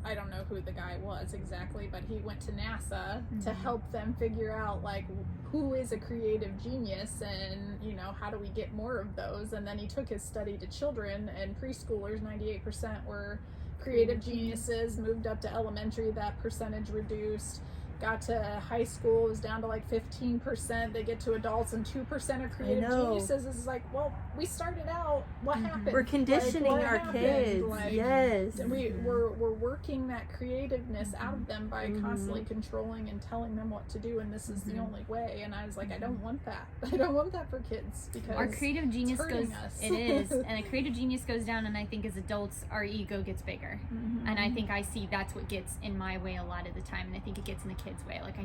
I don't know who the guy was exactly, but he went to NASA to help them figure out, like, who is a creative genius, and, how do we get more of those? And then he took his study to children, and preschoolers, 98% were creative geniuses. Moved up to elementary, that percentage reduced. Got to high school, it was down to like 15%. They get to adults, and 2% are creative geniuses. It's like, well, we started out, what happened? We're conditioning our kids. Yes. And we're working that creativeness out of them by constantly controlling and telling them what to do, and this is the only way. And I was like, I don't want that. I don't want that for kids, because our creative genius goes us. It is. And a creative genius goes down, and I think as adults our ego gets bigger. And I think I see that's what gets in my way a lot of the time, and I think it gets in the kids' way. Like,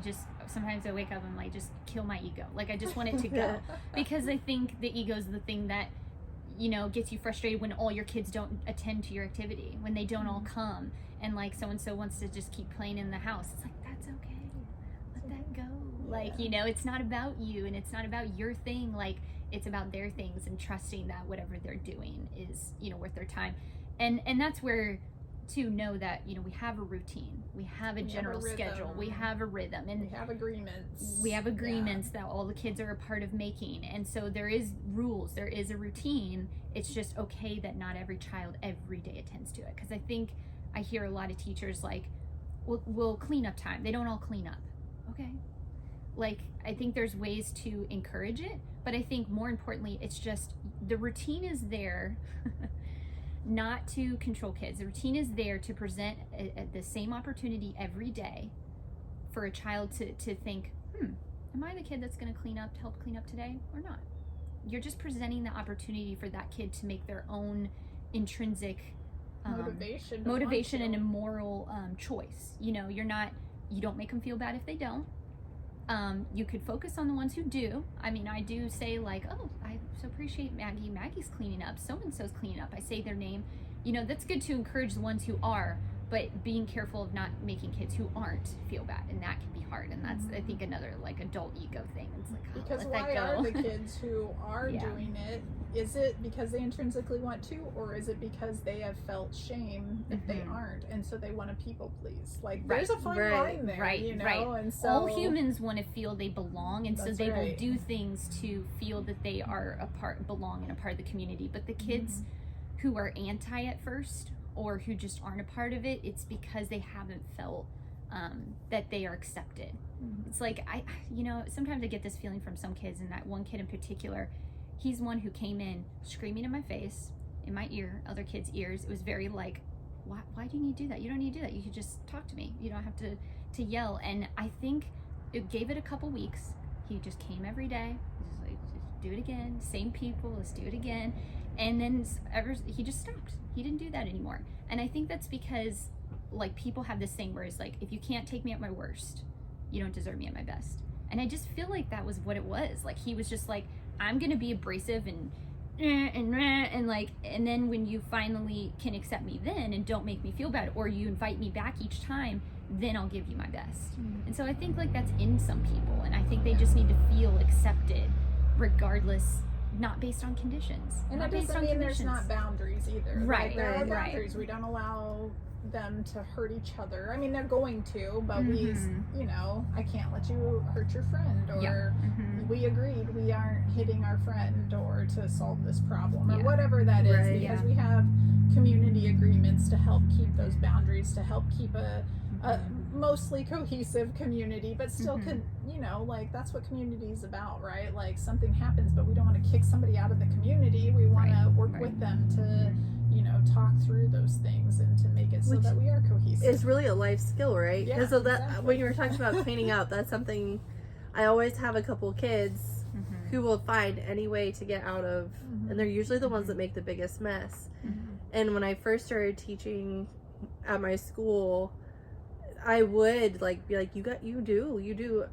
sometimes I wake up and like, just kill my ego. Like, I just want it to go. Because I think the ego is the thing that, gets you frustrated when all your kids don't attend to your activity, when they don't all come, and like so-and-so wants to just keep playing in the house. It's like, that's okay. Let that go. Like, it's not about you, and it's not about your thing. Like, it's about their things, and trusting that whatever they're doing is, worth their time. And that's where to know that, we have a routine, we have a general schedule, we have a rhythm, and we have agreements that all the kids are a part of making. And so there is rules, there is a routine. It's just okay that not every child every day attends to it, because I think I hear a lot of teachers like, we'll clean up time, they don't all clean up. Okay, like, I think there's ways to encourage it, but I think more importantly, it's just the routine is there not to control kids. The routine is there to present the same opportunity every day for a child to think, am I the kid that's going to help clean up today or not? You're just presenting the opportunity for that kid to make their own intrinsic motivation and a moral choice. You don't make them feel bad if they don't. You could focus on the ones who do. I mean, I do say, like, oh, I so appreciate Maggie. Maggie's cleaning up. So-and-so's cleaning up. I say their name. That's good to encourage the ones who are. but being careful of not making kids who aren't feel bad, and that can be hard. And that's, I think, another like adult ego thing. It's like, oh, Because let why that are go. the kids who are Yeah. doing it? Is it because they intrinsically want to, or is it because they have felt shame if they Mhm. aren't, and so they want to people please? Like, Right. there's a fine Right. line there, Right, you know. right. And so All humans want to feel they belong, and so That's they will right. do things to feel that they are belong and a part of the community. But the kids who are anti at first, or who just aren't a part of it, it's because they haven't felt that they are accepted. Mhm. It's like, sometimes I get this feeling from some kids, and that one kid in particular, he's one who came in screaming in my face, in my ear, other kids' ears. It was very like, why do you need to do that? You don't need to do that. You could just talk to me. You don't have to yell. And I think it gave it a couple weeks. He just came every day. He was just like, just do it again. Same people, let's do it again. And then he just stopped. He didn't do that anymore. And I think that's because, like, people have this thing where it's like, if you can't take me at my worst, you don't deserve me at my best. And I just feel like that was what it was. Like, he was just like, I'm gonna be abrasive and like, and then when you finally can accept me then and don't make me feel bad, or you invite me back each time, then I'll give you my best. And so I think like that's in some people, and I think they just need to feel accepted regardless, not based on conditions. And not that based doesn't on mean there's conditions. not boundaries either. Right, Like, there are right. boundaries. We don't allow them to hurt each other. I mean, they're going to, but we, you know, I can't let you hurt your friend, or Yeah. Mhm. we agreed we aren't hitting our friend, or to solve this problem, or Yeah. whatever that is, Right. because Yeah. we have community agreements to help keep those boundaries, to help keep a mostly cohesive community, but still Mhm. can, you know, like, that's what community is about, right? Like, something happens, but we don't want to kick somebody out of the community. We want to Right, work right. with them to, you know, talk through those things and to make it so Which that we are cohesive. It's really a life skill, right? Yeah, Because of that, exactly. when you were talking about cleaning up, that's something I always have a couple kids Mhm. who will find any way to get out of, Mhm. and they're usually the ones that make the biggest mess. Mhm. And when I first started teaching at my school, I would like be like, you do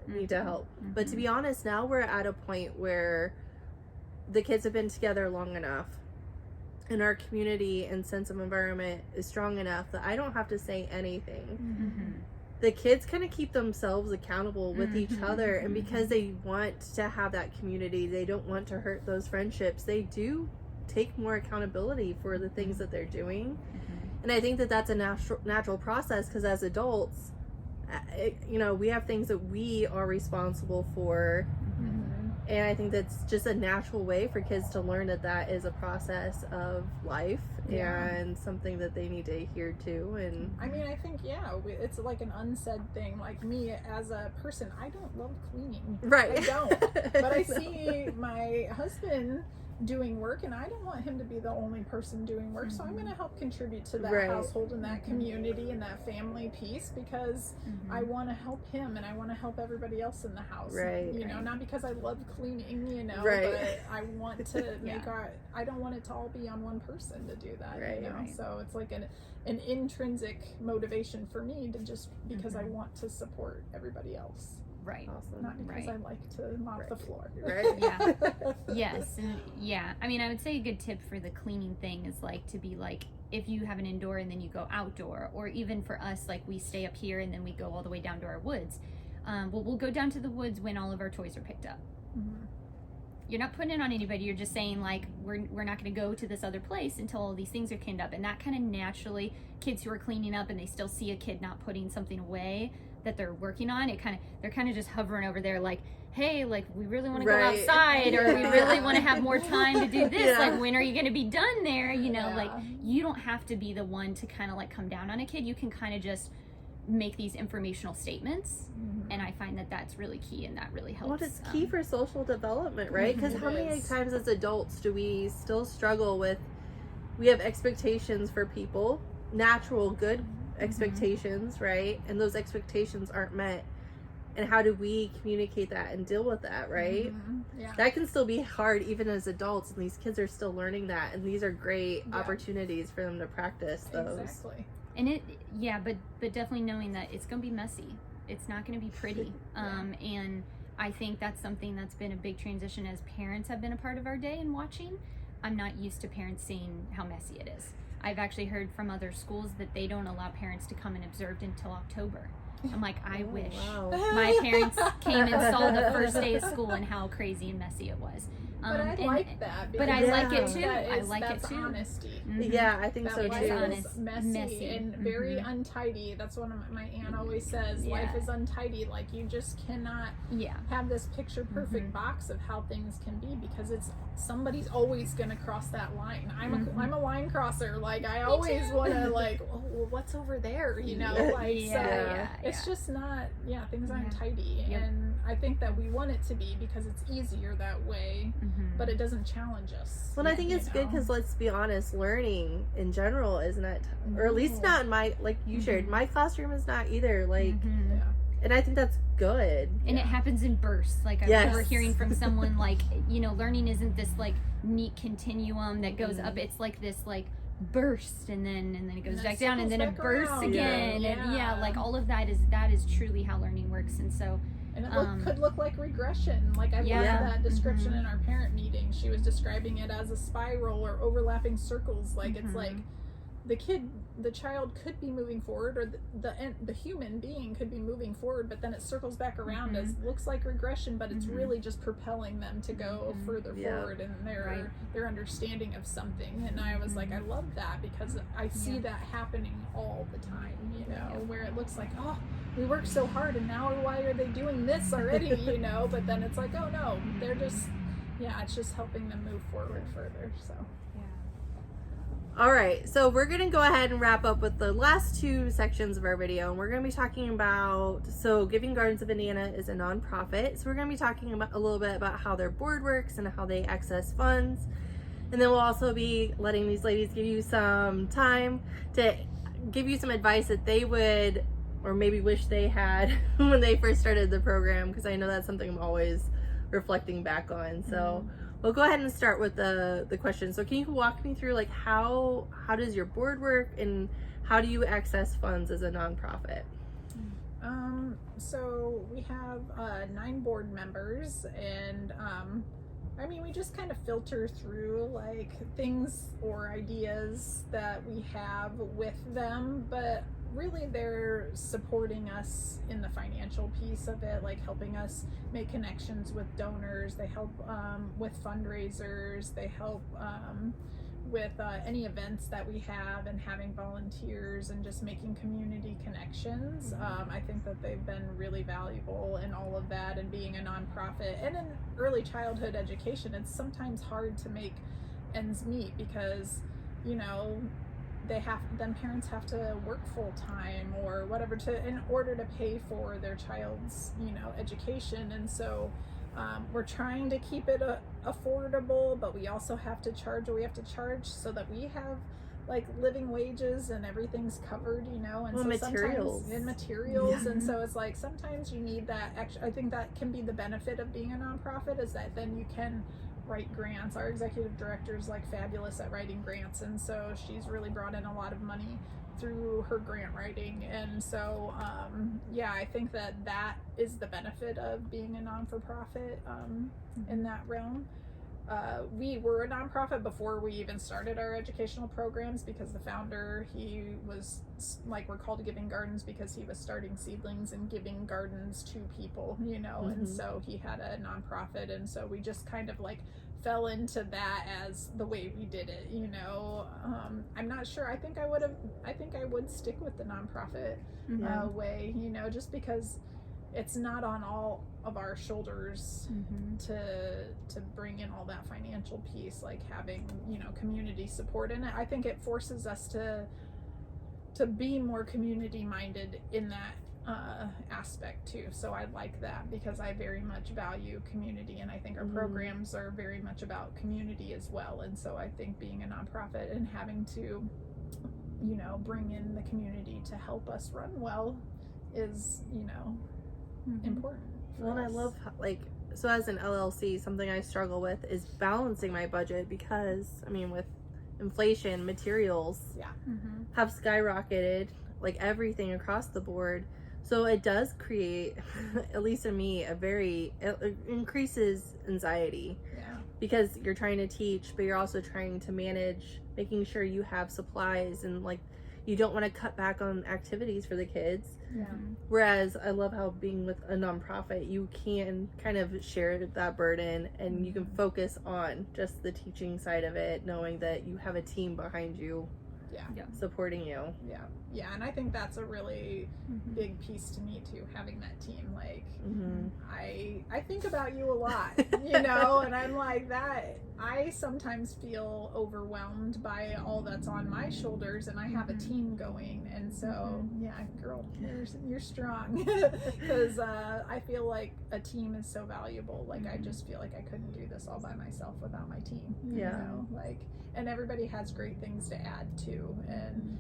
need to help. But to be honest, now we're at a point where the kids have been together long enough, and our community and sense of environment is strong enough that I don't have to say anything. Mhm. The kids kind of keep themselves accountable with each Mhm, other, and mhm. because they want to have that community, they don't want to hurt those friendships, they do take more accountability for the things that they're doing. And I think that that's a natural process, because as adults, you know, we have things that we are responsible for, Mhm. and I think that's just a natural way for kids to learn that that is a process of life, Yeah. and something that they need to adhere to. And I mean, I think, yeah, it's like an unsaid thing. Like, me as a person, I don't love cleaning. right, I don't. But I see my husband doing work, and I don't want him to be the only person doing work, so I'm going to help contribute to that Right. household and that community and that family piece, because Mhm. I want to help him, and I want to help everybody else in the house. Right. You know, Right. not because I love cleaning, you know, Right. but I want to make Yeah. I don't want it to all be on one person to do that, Right. you know. Right. So it's like an intrinsic motivation for me to just, because I Mhm. want to support everybody else, Right. awesome. not because Right. I like to mop the floor. Right. Yeah. Yes, and yeah, I mean, I would say a good tip for the cleaning thing is like to be like, if you have an indoor and then you go outdoor, or even for us, like we stay up here and then we go all the way down to our woods. We'll go down to the woods when all of our toys are picked up. Mhm. You're not putting it on anybody. You're just saying like, we're not going to go to this other place until all these things are cleaned up. And that kind of naturally, kids who are cleaning up and they still see a kid not putting something away that they're working on, they're kind of just hovering over there like, hey, like, we really want to go Right. outside, or we Yeah. really want to have more time to do this. Yeah. Like, when are you going to be done there? You know, Yeah. like, you don't have to be the one to kind of like come down on a kid. You can kind of just make these informational statements. Mhm. And I find that that's really key, and that really helps. Well, it's key for social development, right? Because It how many is. times as adults do we still struggle with, we have expectations for people, natural, good expectations, right? And those expectations aren't met. And how do we communicate that and deal with that, right? Mhm. Yeah. That can still be hard even as adults, and these kids are still learning that, and these are great Yeah. opportunities for them to practice those. Exactly. And but definitely knowing that it's going to be messy. It's not going to be pretty. And I think that's something that's been a big transition as parents have been a part of our day and watching. I'm not used to parents seeing how messy it is. I've actually heard from other schools that they don't allow parents to come and observe until October. I'm like, I wish Wow. my parents came and saw the first day of school and how crazy and messy it was. But I like that. But I Yeah. like it too. That I is, like it that's too. honesty. Mhm. Yeah, I think That so life too. honest. is messy, Messy. and very Mhm. untidy. That's what my aunt always says. Yeah. Life is untidy. Like, you just cannot Yeah. have this picture perfect Mhm. box of how things can be, because it's somebody's always going to cross that line. I'm a line crosser. Like, I always too. want to, like, oh, well, what's over there, you know? Like, Yeah, so it's just not, things aren't Yeah. tidy. Yep. And I think that we want it to be because it's easier that way, Mhm. but it doesn't challenge us. Well, and I think you it's good know? because, let's be honest, learning in general is not, or at least No. not in my, like you shared, my classroom is not either. Like, Mhm. Yeah. and I think that's good. And it happens in bursts. Like I Yes. remember hearing from someone, like, learning isn't this like neat continuum that goes up. It's like this like burst, and then it goes then back it down, and then it circles back bursts around. again. Yeah. And like all of that is truly how learning works. And so And it Um, could look like regression. Like, I Yeah. loved that description Mhm. in our parent meeting. She was describing it as a spiral or overlapping circles. Like, it's Mhm. like the child could be moving forward, or the human being could be moving forward, but then it circles back around as looks like regression, but it's Mhm. really just propelling them to go Mhm. further Yeah. forward in Right. their understanding of something. And I was like, I love that, because I see Yeah. that happening all the time, Yeah. where it looks like, oh, we worked so hard and now why are they doing this already, but then it's like, oh no, they're just, it's just helping them move forward further. So All right, so we're going to go ahead and wrap up with the last two sections of our video. And we're going to be talking about, so Giving Gardens of Indiana is a nonprofit. So we're going to be talking about a little bit about how their board works and how they access funds. And then we'll also be letting these ladies give you some time to give you some advice that they would, or maybe wish they had when they first started the program, because I know that's something I'm always reflecting back on. So we'll go ahead and start with the question. So can you walk me through, like, how does your board work, and how do you access funds as a nonprofit? so we have 9 board members, and we just kind of filter through like things or ideas that we have with them, but really they're supporting us in the financial piece of it, like helping us make connections with donors. They help with fundraisers. They help with any events that we have, and having volunteers, and just making community connections. I think that they've been really valuable in all of that, and being a nonprofit. And in early childhood education, it's sometimes hard to make ends meet, because parents have to work full time or whatever in order to pay for their child's education. And so we're trying to keep it affordable, but we also have to charge what we have to charge, so that we have like living wages and everything's covered, and Well, so materials. sometimes materials. Yeah. And so it's like, sometimes you need that extra. I think that can be the benefit of being a nonprofit, is that then you can write grants. Our executive director is like fabulous at writing grants, and so she's really brought in a lot of money through her grant writing. And so I think that is the benefit of being a non-for-profit in that realm. We were a nonprofit before we even started our educational programs, because the founder, he was like, we're called Giving Gardens because he was starting seedlings and giving gardens to people, and so he had a nonprofit, and so we just kind of like fell into that as the way we did it. I'm not sure. I think I would stick with the nonprofit way, just because it's not on all of our shoulders to bring in all that financial piece, like having community support in it. I think it forces us to be more community minded in that aspect too. So I like that, because I very much value community, and I think our programs are very much about community as well. And so I think being a nonprofit and having to bring in the community to help us run well is important for Well, and I us. love so as an LLC, something I struggle with is balancing my budget, because with inflation, materials have skyrocketed, like everything across the board. So it does create, at least in me, it increases anxiety. Yeah. because you're trying to teach, but you're also trying to manage making sure you have supplies, and like you don't want to cut back on activities for the kids. Yeah. Whereas I love how being with a nonprofit, you can kind of share that burden, and you can focus on just the teaching side of it, knowing that you have a team behind you supporting you. Yeah, and I think that's a really big piece to me too, having that team. Like, I think about you a lot, you know, and I'm like that. I sometimes feel overwhelmed by all that's on my shoulders, and I have a team going, and so yeah, girl, you're strong, because I feel like a team is so valuable. Like, I just feel like I couldn't do this all by myself without my team. You know? Like, and everybody has great things to add too, and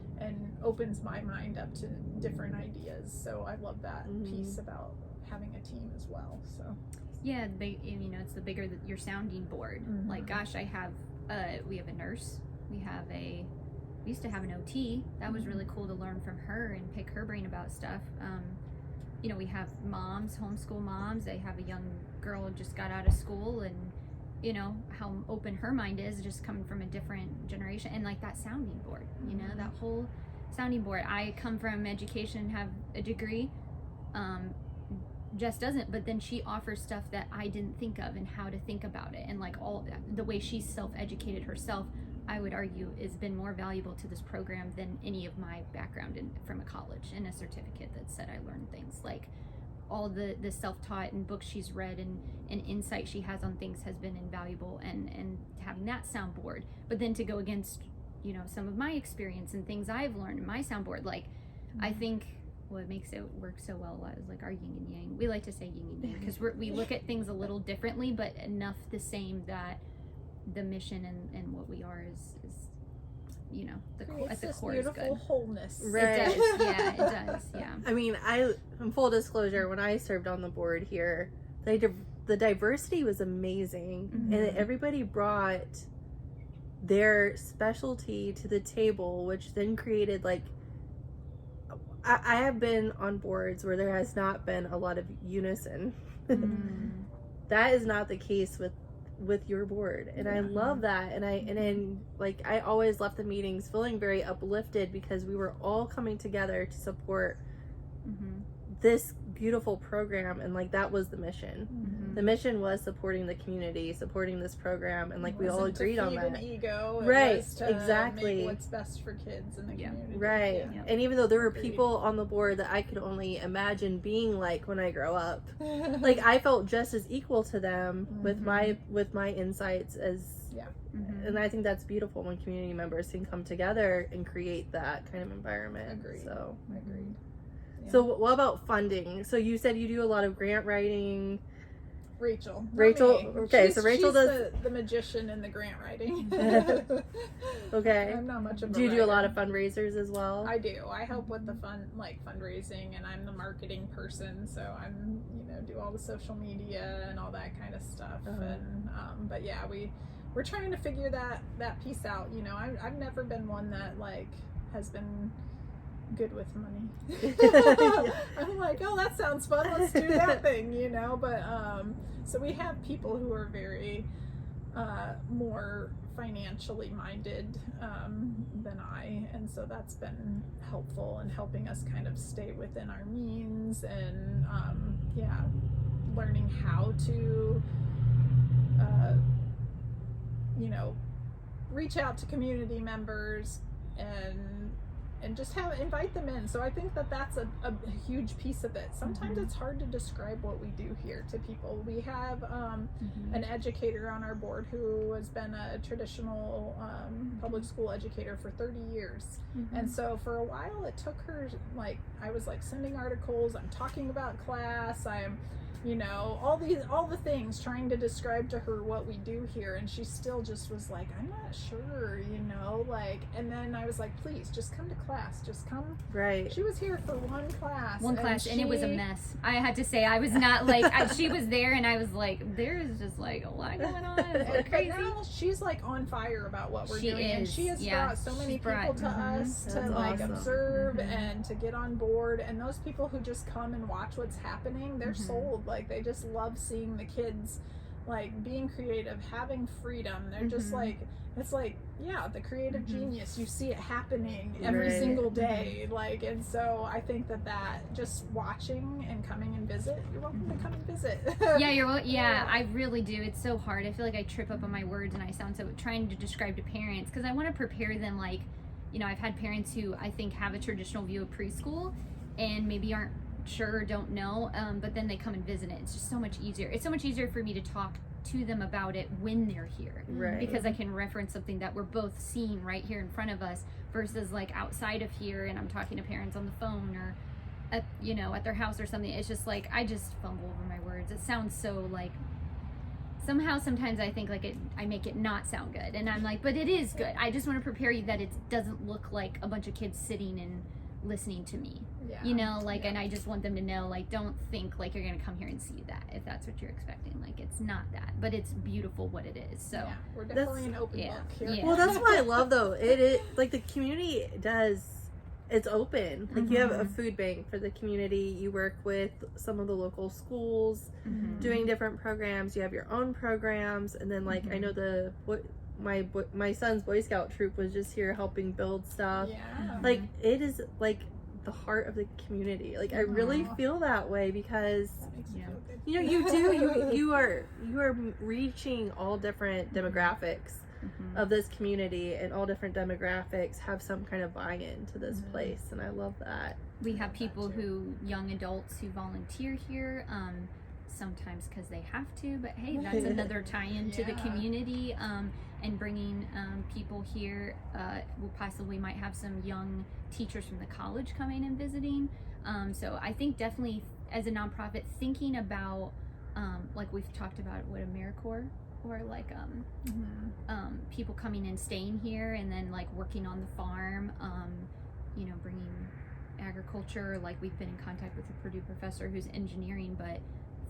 opens my mind up to different ideas. So I love that piece about having a team as well. So yeah, you know, it's the bigger that your sounding board. Like, gosh, we have a nurse, we used to have an OT. That was really cool to learn from her and pick her brain about stuff. You know, we have moms, homeschool moms. They have a young girl who just got out of school, and you know how open her mind is, just coming from a different generation. And like that sounding board, you know, that whole sounding board. I come from education, have a degree. Jess doesn't, but then she offers stuff that I didn't think of, and how to think about it, and like all the way she's self-educated herself, I would argue, has been more valuable to this program than any of my background from a college and a certificate that said I learned things. Like, all the self-taught and books she's read and insight she has on things has been invaluable, and having that soundboard. But then to go against, you know, some of my experience and things I've learned in my soundboard, like, I think what makes it work so well is like our yin and yang. We like to say yin and yang because we look at things a little differently, but enough the same that the mission and what we are is you know, at the core is good. Beautiful wholeness. Right. It does. Yeah, it does. Yeah. I mean, in full disclosure, when I served on the board here, the diversity was amazing, and everybody brought their specialty to the table, which then created like. I have been on boards where there has not been a lot of unison. That is not the case with your board, and I love that. And like I always left the meetings feeling very uplifted because we were all coming together to support this beautiful program, and like that was the mission. The mission was supporting the community, supporting this program, and like we all agreed on that. An ego, right? Exactly. Make what's best for kids in the community. Right. Yeah. And even though there were people on the board that I could only imagine being like when I grow up, like I felt just as equal to them with my insights as. And I think that's beautiful when community members can come together and create that kind of environment. Agreed. So agreed. Yeah. So what about funding? So you said you do a lot of grant writing. Rachel. Okay, so Rachel does the magician in the grant writing. Okay. I'm not much of a Do you writer. do a lot of fundraisers as well? I do. I help with the fundraising, and I'm the marketing person, so I'm do all the social media and all that kind of stuff. And but yeah, we're trying to figure that piece out. You know, I've never been one that like has been good with money. I'm like, oh, that sounds fun, let's do that thing, you know. But so we have people who are very more financially minded than I, and so that's been helpful in helping us kind of stay within our means, and learning how to reach out to community members and just invite them in. So I think that's a huge piece of it. Sometimes it's hard to describe what we do here to people. We have an educator on our board who has been a traditional public school educator for 30 years. And so for a while it took her, like, I was like sending articles, I'm talking about class, I'm all the things, trying to describe to her what we do here, and she still just was like, I'm not sure, like, and then I was like, please just come to class, just come. Right. She was here for one class, and it was a mess. I had to say, I was not like she was there, and I was like, there is just like a lot going on. It was like crazy. But now she's like on fire about what we're doing, and she has brought so many people to us to like observe and to get on board, and those people who just come and watch what's happening, they're sold. Like, they just love seeing the kids like being creative, having freedom. They're just like, it's like, yeah, the creative genius, you see it happening every Right. single day. Like, and so I think that just watching and coming and visit, you're welcome to come and visit. Yeah, I really do. It's so hard. I feel like I trip up on my words and I sound so trying to describe to parents because I want to prepare them. Like, you know, I've had parents who I think have a traditional view of preschool and maybe aren't sure or don't know, but then they come and visit it. It's just so much easier. It's so much easier for me to talk to them about it when they're here, Right. because I can reference something that we're both seeing right here in front of us versus like outside of here and I'm talking to parents on the phone or at, you know, at their house or something. It's just like I just fumble over my words. It sounds so like somehow sometimes I think like I make it not sound good and I'm like, but it is good. I just want to prepare you that it doesn't look like a bunch of kids sitting and listening to me. Yeah. You know, like, and I just want them to know, like, don't think like you're gonna come here and see that if that's what you're expecting. Like, it's not that, but it's beautiful what it is. So yeah, we're definitely an open yeah, book here. yeah. Well, that's what I love though. It is like the community does. It's open. Like you have a food bank for the community. You work with some of the local schools, doing different programs. You have your own programs, and then like I know my son's Boy Scout troop was just here helping build stuff. Yeah. Like it is like the heart of the community. Like I really feel that way because That makes me Yeah. feel good. you know you do you are reaching all different demographics of this community, and all different demographics have some kind of buy-in to this place, and I love that. we have people who, young adults who volunteer here, sometimes because they have to, but hey, that's another tie-in to the Yeah. community, and bringing people here. We'll possibly might have some young teachers from the college coming and visiting. So I think definitely as a nonprofit, thinking about like we've talked about what AmeriCorps or like people coming and staying here and then like working on the farm, you know, bringing agriculture. Like we've been in contact with a Purdue professor who's engineering, but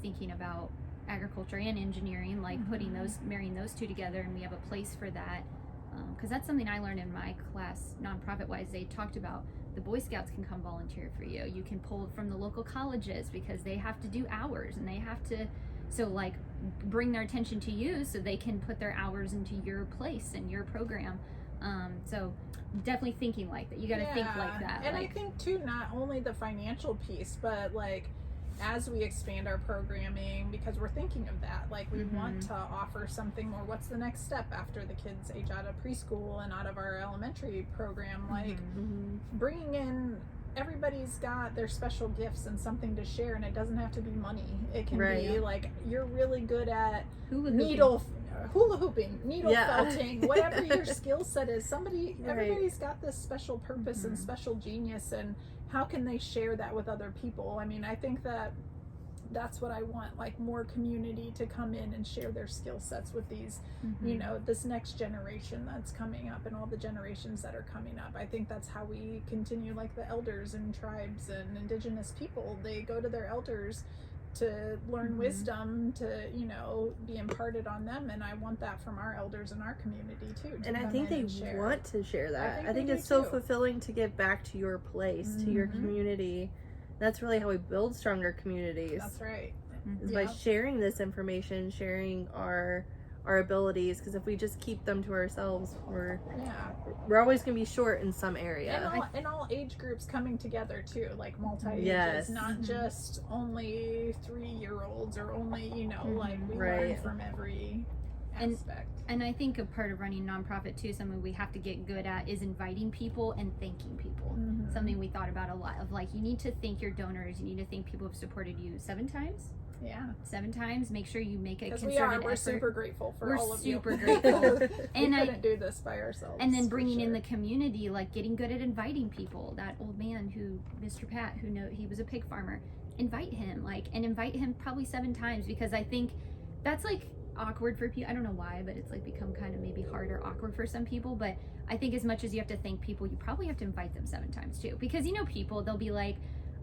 thinking about agriculture and engineering, like putting those, marrying those two together, and we have a place for that. Because that's something I learned in my class, nonprofit wise. They talked about the Boy Scouts can come volunteer for you. You can pull from the local colleges because they have to do hours and they have to, so like bring their attention to you so they can put their hours into your place and your program. So definitely thinking like that. You got to think like that. And like, I think too, not only the financial piece, but like as we expand our programming, because we're thinking of that, like we want to offer something more. What's the next step after the kids age out of preschool and out of our elementary program? Like bringing in, everybody's got their special gifts and something to share, and it doesn't have to be money. It can be like you're really good at hula hooping, needle felting, whatever your skill set is. Everybody's got this special purpose and special genius, and how can they share that with other people? I mean, I think that's what I want, like more community to come in and share their skill sets with these, you know, this next generation that's coming up and all the generations that are coming up. I think that's how we continue, like the elders and tribes and indigenous people. They go to their elders to learn wisdom, to, you know, be imparted on them, and I want that from our elders in our community too. And I think they want to share that. I think it's so fulfilling to give back to your place, to your community. That's really how we build stronger communities. That's right. Is by sharing this information, sharing our abilities, because if we just keep them to ourselves, we're always going to be short in some area. And all age groups coming together too, like multi-ages, Yes. not just only 3-year-olds or only, you know, like we learn from every aspect. And I think a part of running a nonprofit too, something we have to get good at is inviting people and thanking people. Something we thought about a lot of, like, you need to thank your donors, you need to thank people who have supported you 7 times. 7 times. Make sure you make a concerted effort. We're super grateful for all of you. We're super grateful. And I couldn't do this by ourselves. And then bringing in the community, like getting good at inviting people. That old man who, Mr. Pat, he was a pig farmer. Invite him, and invite him probably 7 times, because I think that's like awkward for people. I don't know why, but it's like become kind of maybe hard or awkward for some people. But I think as much as you have to thank people, you probably have to invite them 7 times too, because you know people, they'll be like,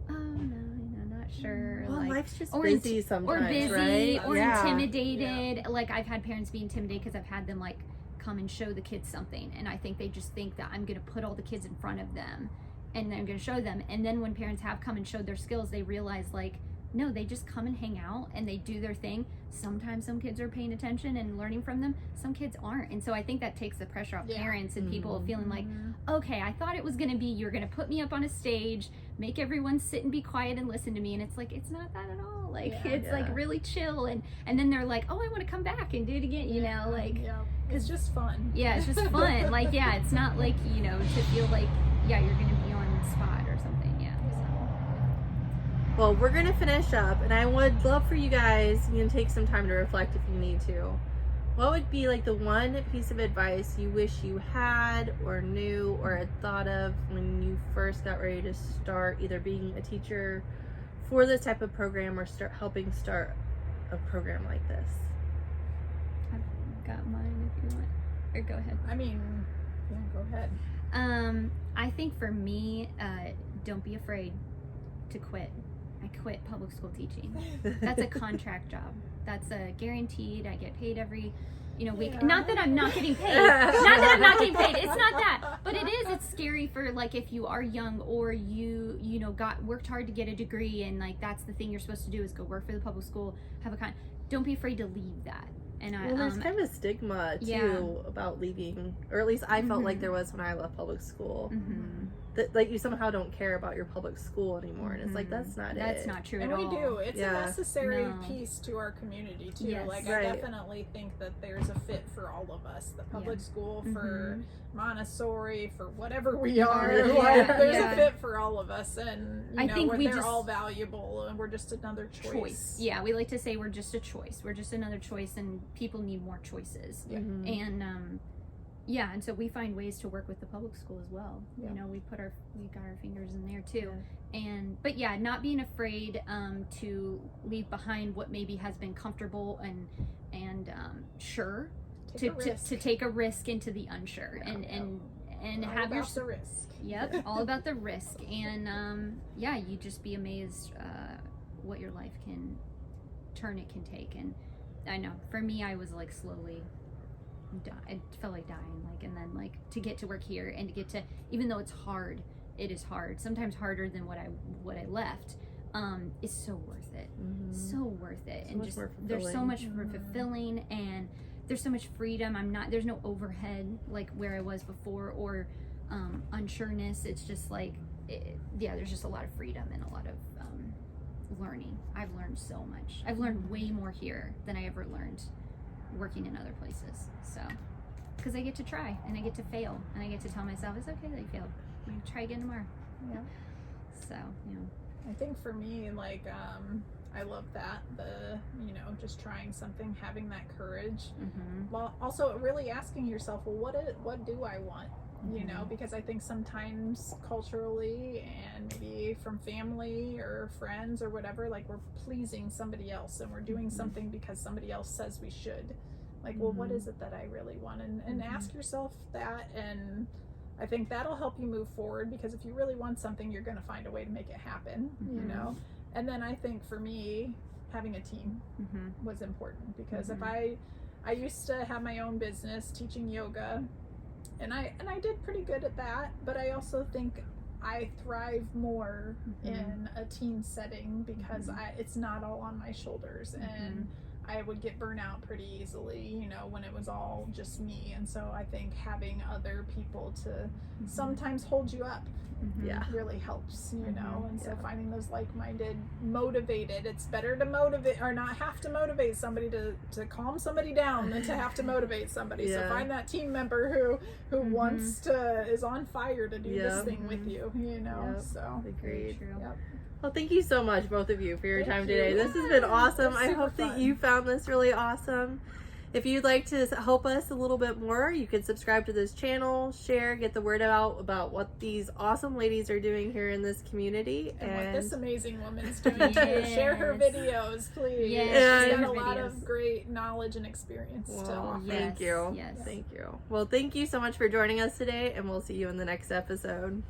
oh no, not sure. Well, like, life's just busy sometimes, or busy, right? or intimidated. Like I've had parents be intimidated because I've had them like come and show the kids something, and I think they just think that I'm going to put all the kids in front of them and then I'm going to show them. And then when parents have come and showed their skills, they realize like No, they just come and hang out and they do their thing. Sometimes some kids are paying attention and learning from them. Some kids aren't. And so I think that takes the pressure off parents and people feeling like, okay, I thought it was going to be, you're going to put me up on a stage, make everyone sit and be quiet and listen to me. And it's like, it's not that at all. Like, it's like really chill. And then they're like, oh, I want to come back and do it again, you know, like. Yeah. It's just fun. Yeah, it's just fun. Like, yeah, it's not like, you know, to feel like, yeah, you're going to be on the spot or something. Yeah. So. Well, we're going to finish up, and I would love for you guys, you can take some time to reflect if you need to. What would be like the one piece of advice you wish you had or knew or had thought of when you first got ready to start either being a teacher for this type of program or helping start a program like this? I've got mine if you want. Or go ahead. I mean, yeah, go ahead. I think for me, don't be afraid to quit. I quit public school teaching. That's a contract job. That's a guaranteed. I get paid every, week. Yeah. Not that I'm not getting paid. Not that I'm not getting paid. It's not that. But it is. It's scary for like if you are young or you worked hard to get a degree and like that's the thing you're supposed to do is go work for the public school. Don't be afraid to leave that. And there's kind of a stigma too about leaving, or at least I felt like there was when I left public school. That like you somehow don't care about your public school anymore, and it's like that's not true and at we all. do. It's a necessary piece to our community too. Yes. Like I definitely think that there's a fit for all of us. The public school for Montessori, for whatever we are. There's a fit for all of us, and I think they're all valuable, and we're just another choice. Yeah, we like to say we're just a choice. We're just another choice, and people need more choices. And and so we find ways to work with the public school as well. Yeah. We got our fingers in there too. But not being afraid to leave behind what maybe has been comfortable and sure to take a risk into the unsure and all have about the risk. Yep, all about the risk. And you just be amazed what your life can take. And I know for me, I was like slowly I felt like dying, and then to get to work here and to get to, even though it's hard, it is hard, sometimes harder than what I left, is so worth it. So worth it. So and just there's so much more fulfilling, and there's so much freedom. There's no overhead like where I was before, or unsureness. It's just there's just a lot of freedom and a lot of learning. I've learned so much. I've learned way more here than I ever learned working in other places. So because I get to try and I get to fail and I get to tell myself it's okay that you failed, I'm gonna try again tomorrow. So I think for me, I love that, just trying something, having that courage, while also really asking yourself, well, what do I want? Because I think sometimes culturally and maybe from family or friends or whatever, we're pleasing somebody else and we're doing something because somebody else says we should. Well, what is it that I really want? And ask yourself that, and I think that'll help you move forward, because if you really want something, you're going to find a way to make it happen, And then I think for me, having a team was important, because if I used to have my own business teaching yoga, and I did pretty good at that, but I also think I thrive more in a team setting, because it's not all on my shoulders, and I would get burnout pretty easily, when it was all just me. And so I think having other people to sometimes hold you up really helps, and so finding those like-minded, motivated, it's better to motivate or not have to motivate somebody to calm somebody down than to have to motivate somebody. So find that team member who wants to, is on fire to do this thing with you, so. Agreed. Yep. Well, thank you so much, both of you, for your time today. This has been awesome. I hope that you found this really awesome. If you'd like to help us a little bit more, you can subscribe to this channel, share, get the word out about what these awesome ladies are doing here in this community. And what this amazing woman's doing too. Share her videos, please. Yes, she's got a lot of great knowledge and experience to offer. Thank you. Yes. Thank you. Well, thank you so much for joining us today, and we'll see you in the next episode.